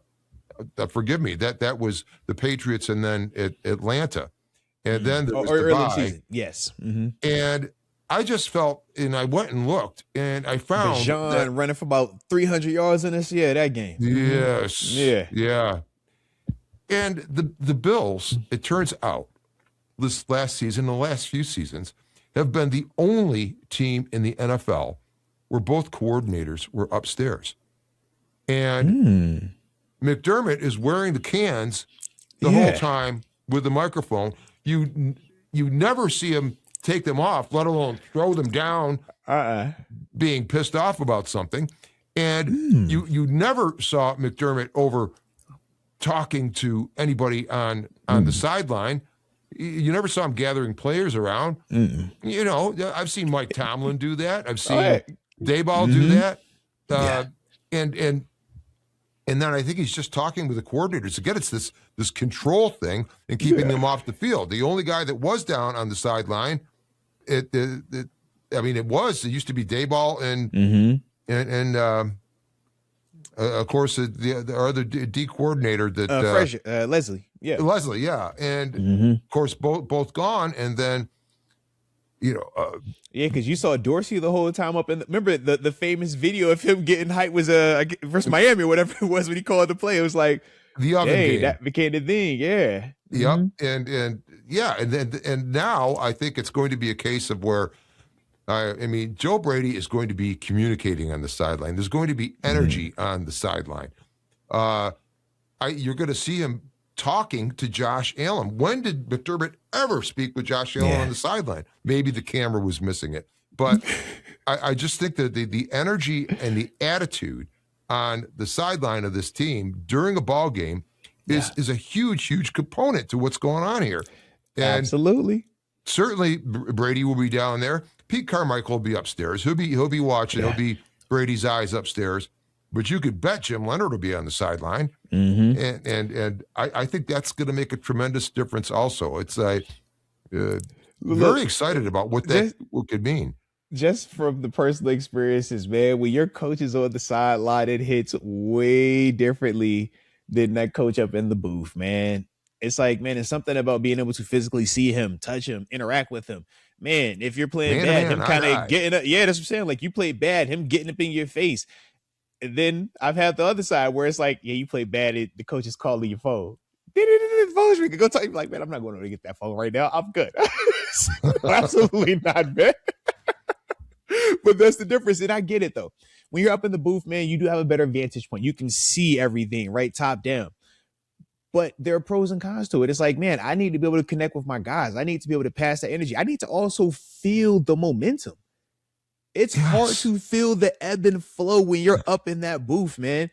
forgive me, that was the Patriots and then Atlanta, and then there was the early bye. season. Yes. And I just felt, and I went and looked, and I found that running for about 300 yards in this that game. yes, Yeah. And the Bills, it turns out, this last season, the last few seasons, have been the only team in the NFL where both coordinators were upstairs. And McDermott is wearing the cans the whole time with the microphone. You never see him take them off, let alone throw them down, being pissed off about something. And you never saw McDermott over talking to anybody on the sideline. You never saw him gathering players around. I've seen Mike Tomlin do that. I've seen Dayball do that. And then I think he's just talking with the coordinators. Again, it's this control thing and keeping them off the field. The only guy that was down on the sideline, it used to be Dayball and of course the other D coordinator that Frazier, Leslie. Yeah. Leslie, yeah. And of course both gone, and then because you saw Dorsey the whole time up in remember the famous video of him getting hyped was versus Miami or whatever it was when he called the play. It was like the oven game. That became the thing. Yeah. Yep. And now I think it's going to be a case of where Joe Brady is going to be communicating on the sideline. There's going to be energy on the sideline. You're going to see him talking to Josh Allen. When did McDermott ever speak with Josh Allen on the sideline? Maybe the camera was missing it. But I just think that the energy and the attitude on the sideline of this team during a ball game is a huge, huge component to what's going on here. And absolutely. Certainly Brady will be down there. Pete Carmichael will be upstairs. He'll be watching. He'll be Brady's eyes upstairs. But you could bet Jim Leonard will be on the sideline. And I think that's going to make a tremendous difference also. It's very excited about what that could mean. Just from the personal experiences, man, when your coach is on the sideline, it hits way differently than that coach up in the booth, man. It's like, man, it's something about being able to physically see him, touch him, interact with him. Man, if you're playing bad, him kind of getting up. Yeah, that's what I'm saying. Like, you play bad, him getting up in your face. And then I've had the other side where it's like, you play bad, the coach is calling your phone. The phone's ringing. Go talk. You're like, man, I'm not going to get that phone right now. I'm good. Absolutely not, man. But that's the difference. And I get it, though. When you're up in the booth, man, you do have a better vantage point. You can see everything, right, top down. But there are pros and cons to it. It's like, man, I need to be able to connect with my guys. I need to be able to pass that energy. I need to also feel the momentum. It's hard to feel the ebb and flow when you're up in that booth, man.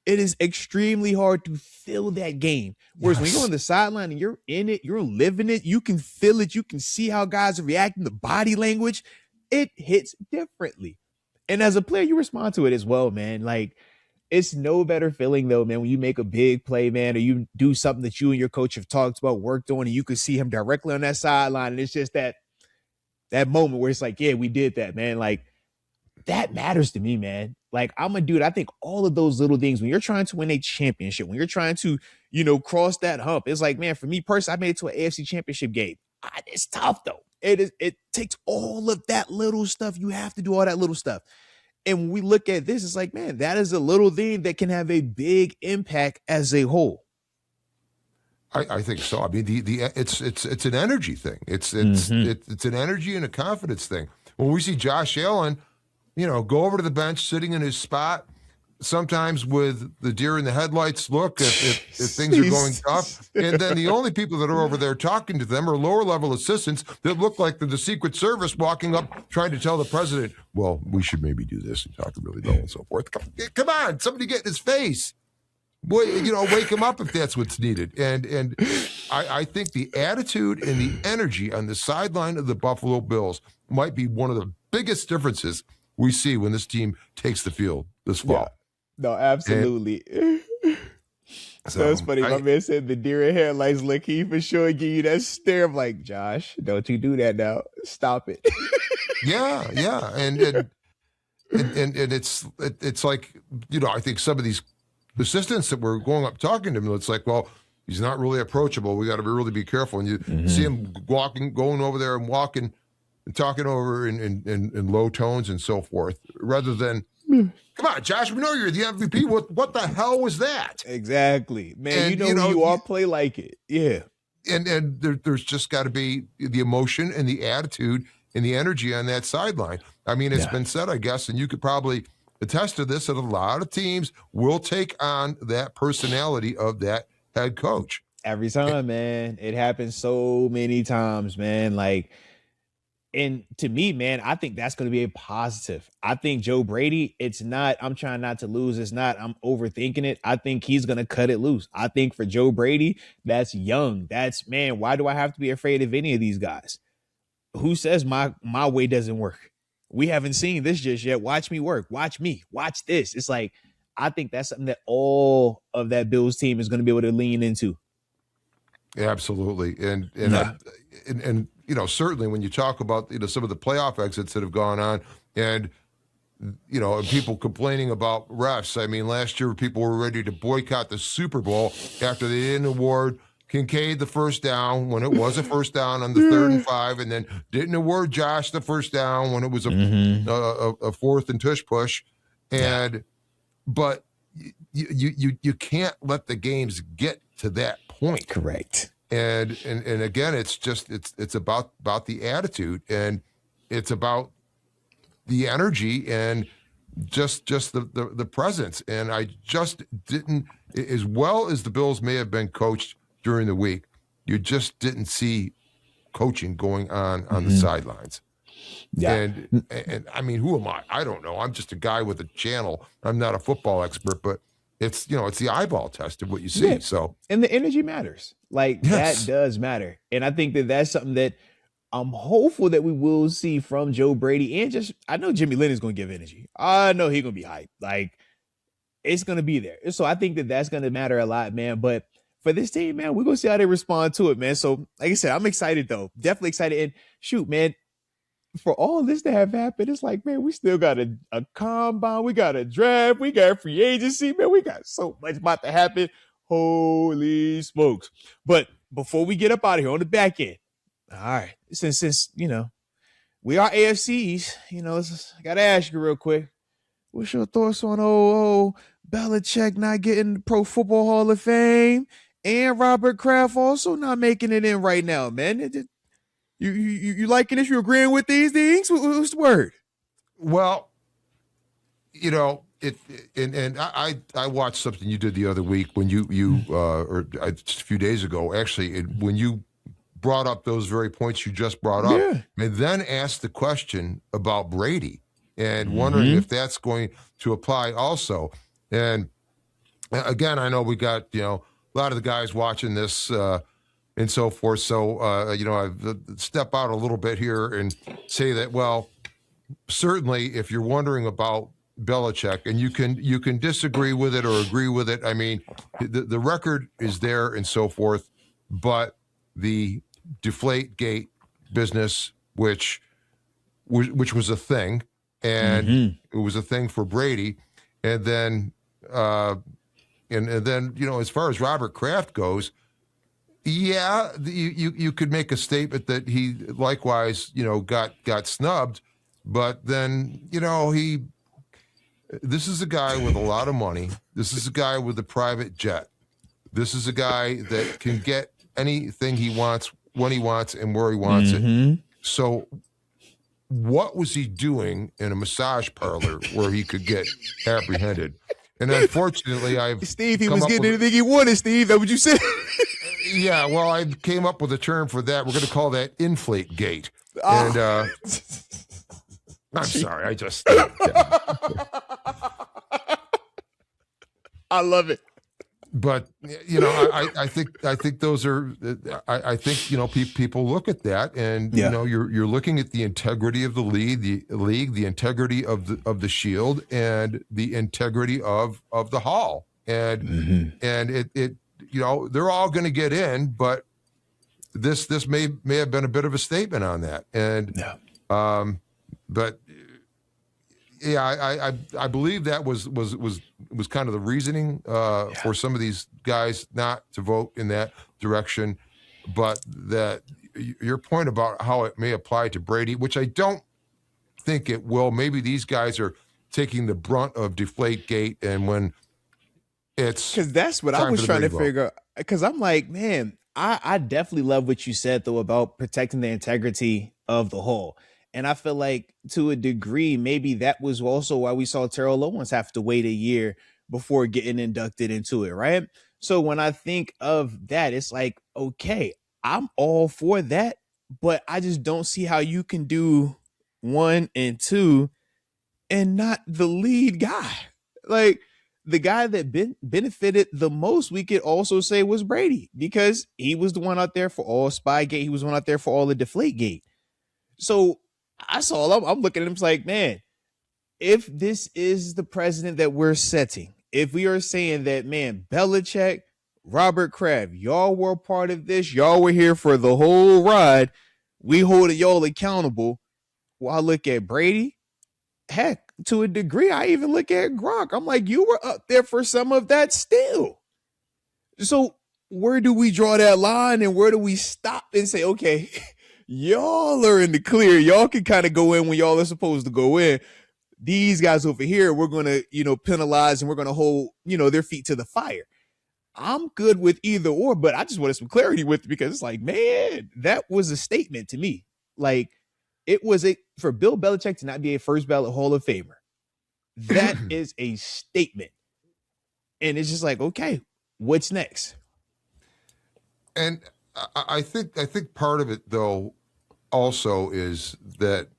It is extremely hard to feel that game. Whereas when you're on the sideline and you're in it, you're living it, you can feel it, you can see how guys are reacting, the body language, it hits differently. And as a player, you respond to it as well, man. Like, it's no better feeling, though, man, when you make a big play, man, or you do something that you and your coach have talked about, worked on, and you can see him directly on that sideline. And it's just that moment where it's like, yeah, we did that, man. Like, that matters to me, man. Like, I'm a dude. I think all of those little things, when you're trying to win a championship, when you're trying to, cross that hump, it's like, man, for me personally, I made it to an AFC championship game. It's tough, though. It takes all of that little stuff. You have to do all that little stuff. And when we look at this, it's like, man, that is a little thing that can have a big impact as a whole. I think so. I mean, it's an energy thing. It's an energy and a confidence thing. When we see Josh Allen, go over to the bench, sitting in his spot, sometimes with the deer in the headlights look if things are going tough. And then the only people that are over there talking to them are lower level assistants that look like they're the Secret Service walking up trying to tell the president, well, we should maybe do this and talk really low and so forth. Come on, somebody get in his face. Boy, wake him up if that's what's needed. And I think the attitude and the energy on the sideline of the Buffalo Bills might be one of the biggest differences we see when this team takes the field this fall. Yeah. No, absolutely. So it's funny. My man said the deer in headlights look, he for sure give you that stare. I'm like, Josh, don't you do that now. Stop it. Yeah. And it's like, I think some of these assistants that were going up talking to him, it's like, well, he's not really approachable. We got to really be careful. And you see him going over there and walking and talking over in low tones and so forth, rather than, come on, Josh, we know you're the MVP. What the hell was that? Exactly. Man, and, you all play like it. Yeah. And there's just got to be the emotion and the attitude and the energy on that sideline. I mean, it's been said, I guess, and you could probably attest to this, that a lot of teams will take on that personality of that head coach. Every time, man. It happens so many times, man. And to me, man, I think that's going to be a positive. I think Joe Brady, it's not, I'm trying not to lose. It's not, I'm overthinking it. I think he's going to cut it loose. I think for Joe Brady, that's young. That's, man, why do I have to be afraid of any of these guys? Who says my way doesn't work? We haven't seen this just yet. Watch me work. Watch me. Watch this. It's like, I think that's something that all of that Bills team is going to be able to lean into. Absolutely. And certainly when you talk about, some of the playoff exits that have gone on and people complaining about refs. I mean, last year people were ready to boycott the Super Bowl after they didn't award Kincaid the first down when it was a first down on the 3rd and 5, and then didn't award Josh the first down when it was a 4th and tush push. But you can't let the games get to that point. Correct. And again, it's about the attitude, and it's about the energy and just the presence. And I just didn't, as well as the Bills may have been coached during the week, you just didn't see coaching going on the sidelines. Yeah. And I mean, who am I? I don't know. I'm just a guy with a channel. I'm not a football expert, but it's the eyeball test of what you see. Yeah. So, and the energy matters. That does matter. And I think that that's something that I'm hopeful that we will see from Joe Brady, and just, I know Jimmy Leonard's going to give energy. I know he's going to be hyped. It's going to be there. So I think that that's going to matter a lot, man. But for this team, man, we're going to see how they respond to it, man. So like I said, I'm excited though. Definitely excited. And shoot, man, for all this to have happened, it's like, man, we still got a combine, we got a draft, we got free agency, man, we got so much about to happen. Holy smokes. But before we get up out of here on the back end, all right, since we are AFCs, I got to ask you real quick, what's your thoughts on old Belichick not getting the Pro Football Hall of Fame and Robert Kraft also not making it in right now, man? You liking this? You agreeing with these things? What's the word? Well, I watched something you did the other week when or just a few days ago, actually, when you brought up those very points you just brought up, and then asked the question about Brady and wondering if that's going to apply also. And again, I know we got a lot of the guys watching this and so forth. So I step out a little bit here and say that, well, certainly if you're wondering about Belichick, and you can disagree with it or agree with it. I mean, the record is there and so forth, but the Deflategate business, which was a thing, and it was a thing for Brady, and then as far as Robert Kraft goes, you could make a statement that he likewise got snubbed, but then this is a guy with a lot of money. This is a guy with a private jet. This is a guy that can get anything he wants when he wants and where he wants it. Mm-hmm. So what was he doing in a massage parlor where he could get apprehended? And unfortunately, I've Steve, he come was up getting with anything he wanted, Steve. That what you said? yeah, well, I came up with a term for that. We're going to call that inflate gate. Oh. And I'm sorry, I just yeah. I love it. But I think those are. I think people look at that, and you're looking at the integrity of the league, the integrity of the shield, and the integrity of the hall, and it they're all going to get in, but this may have been a bit of a statement on that, and but. Yeah, I believe that was kind of the reasoning for some of these guys not to vote in that direction, but that your point about how it may apply to Brady, which I don't think it will. Maybe these guys are taking the brunt of Deflategate, and when it's because that's what I was trying to figure out. Because I'm like, man, I definitely love what you said though about protecting the integrity of the whole. And I feel like to a degree, maybe that was also why we saw Terrell Owens have to wait a year before getting inducted into it, right? So when I think of that, it's like, okay, I'm all for that, but I just don't see how you can do 1 and 2 and not the lead guy. Like the guy that benefited the most, we could also say was Brady because he was the one out there for all Spygate. He was one out there for all the Deflategate. So I saw I'm looking at him like, man, if this is the president that we're setting, if we are saying that, man, Belichick, Robert Kraft, y'all were part of this, y'all were here for the whole ride, we holding y'all accountable. Well, I look at Brady, heck, to a degree, I even look at Gronk. I'm like, you were up there for some of that still. So where do we draw that line and where do we stop and say, okay, y'all are in the clear. Y'all can kind of go in when y'all are supposed to go in. These guys over here, we're going to, penalize and we're going to hold, their feet to the fire. I'm good with either or, but I just wanted some clarity with it because it's like, man, that was a statement to me. Like it was for Bill Belichick to not be a first ballot Hall of Famer. That is a statement. And it's just like, okay, what's next? And I think part of it though also is that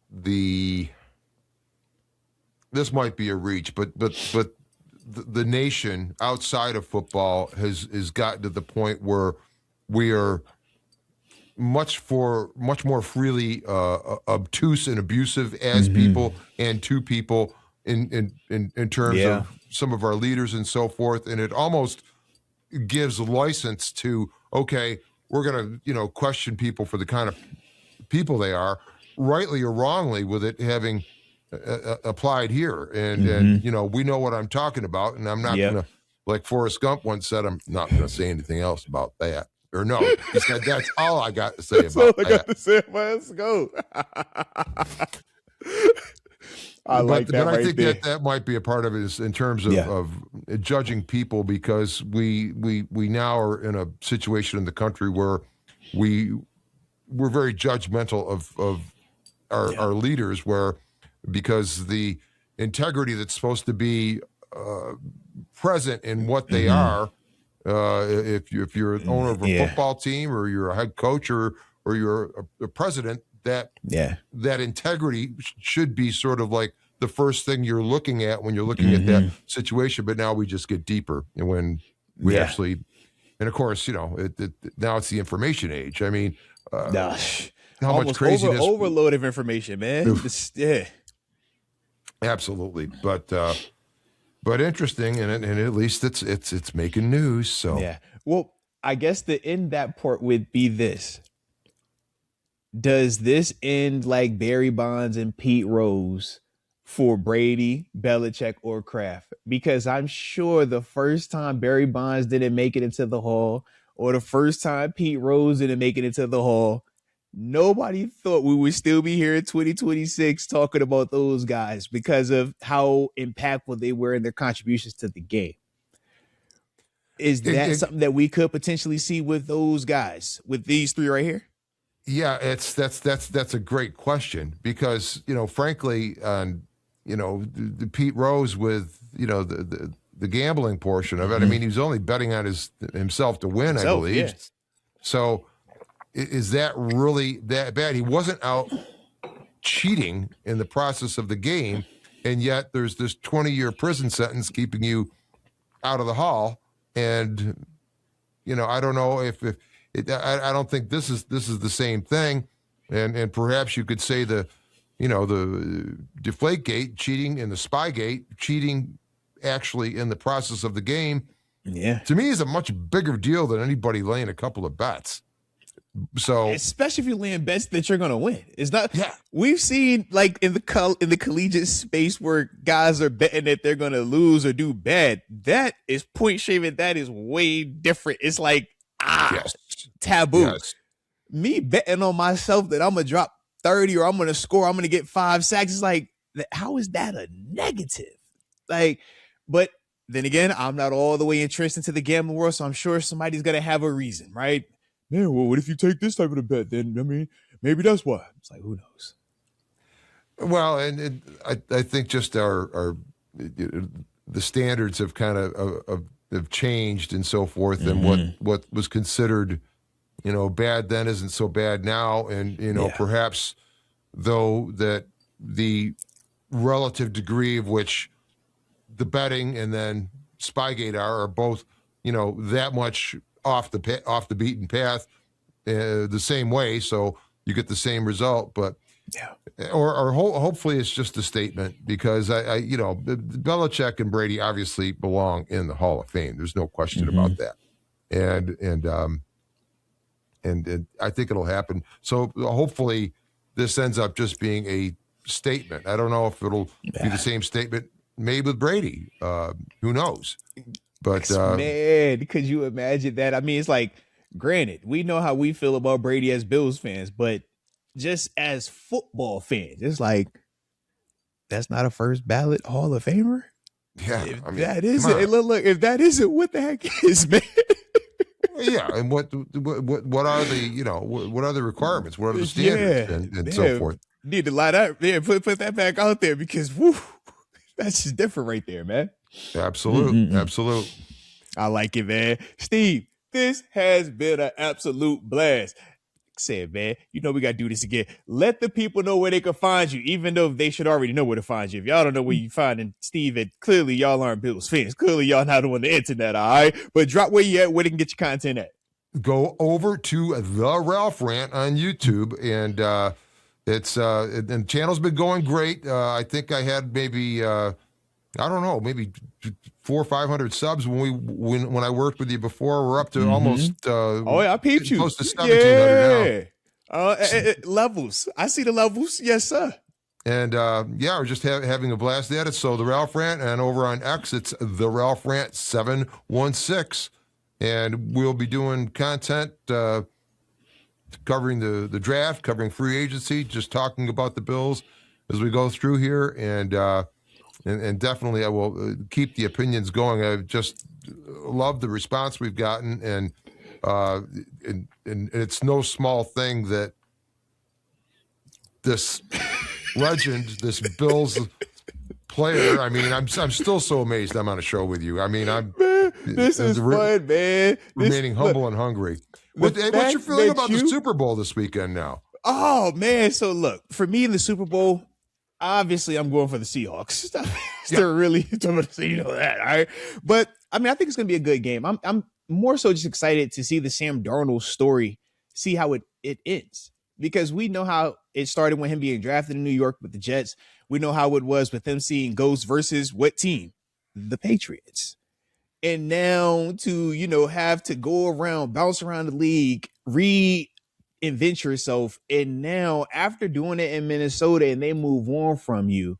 this might be a reach, but the nation outside of football has gotten to the point where we are much more freely obtuse and abusive as people and to people in terms of some of our leaders and so forth, and it almost gives license to, okay, we're going to question people for the kind of people they are, rightly or wrongly, with it having applied here. And we know what I'm talking about, and I'm not going to, like Forrest Gump once said, I'm not going to say anything else about that. Or no, he said, that's all I got to say that's about all I got to say about. Let's go. I like that. But I think that might be a part of it is in terms of judging people, because we now are in a situation in the country where we're very judgmental of our leaders, where because the integrity that's supposed to be present in what they are, if you're an owner of a football team or you're a head coach or you're a president, that integrity should be sort of like the first thing you're looking at when you're looking at that situation. But now we just get deeper, and when we actually, and of course, now it's the information age. I mean, how much craziness, overload of information, man. Absolutely, but interesting, and at least it's making news. So well, I guess the end that part would be this. Does this end like Barry Bonds and Pete Rose for Brady, Belichick, or Kraft? Because I'm sure the first time Barry Bonds didn't make it into the Hall, or the first time Pete Rose didn't make it into the Hall, nobody thought we would still be here in 2026 talking about those guys because of how impactful they were in their contributions to the game. Is that something that we could potentially see with those guys, with these three right here? Yeah, that's a great question because frankly, the Pete Rose with the gambling portion of it. I mean, he was only betting on himself to win, I believe. Yeah. So, is that really that bad? He wasn't out cheating in the process of the game, and yet there's this 20-year prison sentence keeping you out of the hall. And I don't know if I don't think this is the same thing. And perhaps you could say the Deflategate cheating and the Spygate cheating actually in the process of the game. Yeah. To me is a much bigger deal than anybody laying a couple of bets. So especially if you're laying bets that you're gonna win. It's not. Yeah. We've seen like in the collegiate space where guys are betting that they're gonna lose or do bad. That is point shaving. That is way different. It's like yes. taboo. Yes. Me betting on myself that I'm gonna drop 30 or I'm gonna score, I'm gonna get 5 sacks. It's like, how is that a negative? Like, but then again, I'm not all the way entrenched into the gambling world, so I'm sure somebody's gonna have a reason, right? Man, well, what if you take this type of a bet? Then I mean, maybe that's why. It's like, who knows? Well, and I think just our the standards have kind of have changed and so forth, and what was considered bad then isn't so bad now, and perhaps though that the relative degree of which the betting and then Spygate are both that much off the beaten path the same way, so you get the same result. But or hopefully it's just a statement, because I Belichick and Brady obviously belong in the Hall of Fame. There's no question about that, and I think it'll happen. So hopefully this ends up just being a statement. I don't know if it'll be the same statement made with Brady. Who knows? But man, could you imagine that? I mean, it's like, granted, we know how we feel about Brady as Bills fans, but just as football fans, it's like, that's not a first ballot Hall of Famer. Yeah, if that isn't, look, if that isn't, what the heck is, man? Yeah, and what are the what are the requirements? What are the standards and so forth? Need to light up. Yeah, put that back out there, because woo, that's just different right there, man. Absolute. I like it, man. Steve, this has been an absolute blast. Said, man, we got to do this again. Let the people know where they can find you, even though they should already know where to find you. If y'all don't know where you finding Steve, and clearly y'all aren't Bills fans. Clearly y'all not on the internet, all right? But drop where you at, where they can get your content at. Go over to The Ralph Rant on YouTube, and it's and the channel's been going great. I think I had maybe I don't know, maybe 400 or 500 subs when I worked with you before. We're up to almost I peeped you close to 1,700 now. Levels. I see the levels. Yes, sir. And we're just having a blast at it. So The Ralph Rant, and over on X, it's The Ralph Rant 716, and we'll be doing content covering the draft, covering free agency, just talking about the Bills as we go through here, and definitely I will keep the opinions going. I just love the response we've gotten, and it's no small thing that this legend, this Bills player. I mean, I'm still so amazed I'm on a show with you. I mean, this is fun, man. Remaining humble and hungry. What's your feeling about the Super Bowl this weekend now? Oh man, so look, for me in the Super Bowl, obviously I'm going for the Seahawks. They're really that, all right? But I mean, I think it's gonna be a good game. I'm more so just excited to see the Sam Darnold story, see how it ends. Because we know how it started when him being drafted in New York with the Jets. We know how it was with him seeing ghosts versus what team? The Patriots. And now to, have to go around, bounce around the league, reinvent yourself. And now after doing it in Minnesota and they move on from you,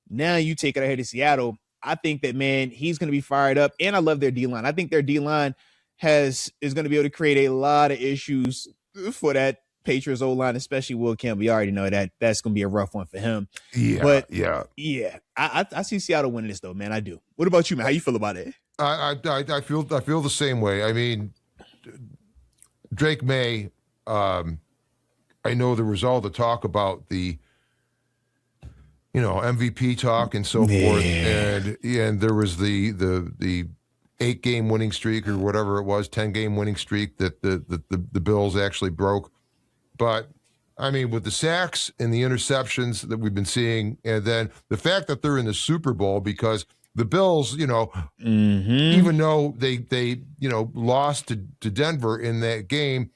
now you take it ahead to Seattle. I think that, man, he's going to be fired up. And I love their D-line. I think their D-line is going to be able to create a lot of issues for that Patriots O-line, especially Will Campbell. You already know that's going to be a rough one for him. Yeah, But yeah. yeah, I see Seattle winning this though, man. I do. What about you, man? How you feel about it? I feel the same way. I mean, Drake May. I know there was all the talk about the MVP talk and so forth, and there was the 8-game winning streak or whatever it was, 10-game winning streak that the Bills actually broke. But I mean, with the sacks and the interceptions that we've been seeing, and then the fact that they're in the Super Bowl, because the Bills, even though they lost to Denver in that game,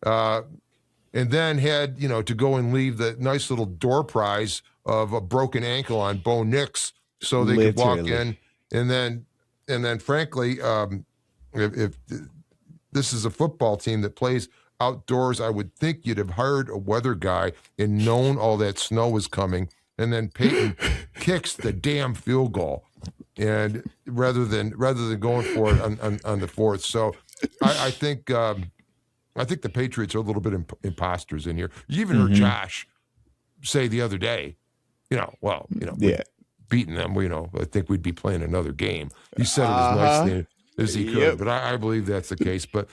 and then had to go and leave the nice little door prize of a broken ankle on Bo Nix so they could walk in, and then frankly, if this is a football team that plays outdoors, I would think you'd have hired a weather guy and known all that snow was coming, and then Peyton kicks the damn field goal, and rather than going for it on the fourth. So I think the Patriots are a little bit imposters in here. You even heard Josh say the other day, beating them, I think we'd be playing another game. He said it as nicely as he could, but I believe that's the case. But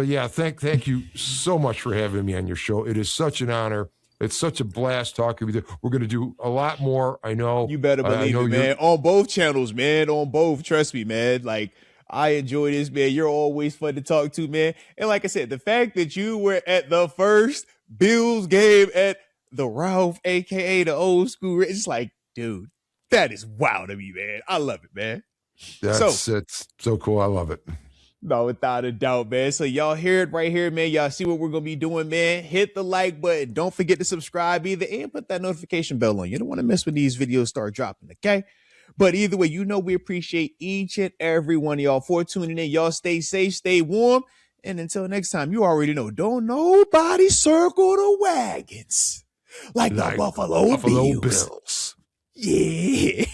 yeah, thank you so much for having me on your show. It is such an honor. It's such a blast talking with you. We're going to do a lot more. I know. You better believe it, man. On both channels, man. On both. Trust me, man. Like, I enjoy this, man. You're always fun to talk to, man. And like I said, the fact that you were at the first Bills game at the Ralph, a.k.a. the old school, it's like, dude, that is wild to me, man. I love it, man. It's so cool. I love it. No, without a doubt, man. So y'all hear it right here, man. Y'all see what we're going to be doing, man. Hit the like button. Don't forget to subscribe either, and put that notification bell on. You don't want to miss when these videos start dropping, okay? But either way, we appreciate each and every one of y'all for tuning in. Y'all stay safe, stay warm. And until next time, you already know, don't nobody circle the wagons like the Buffalo Bills. Yeah.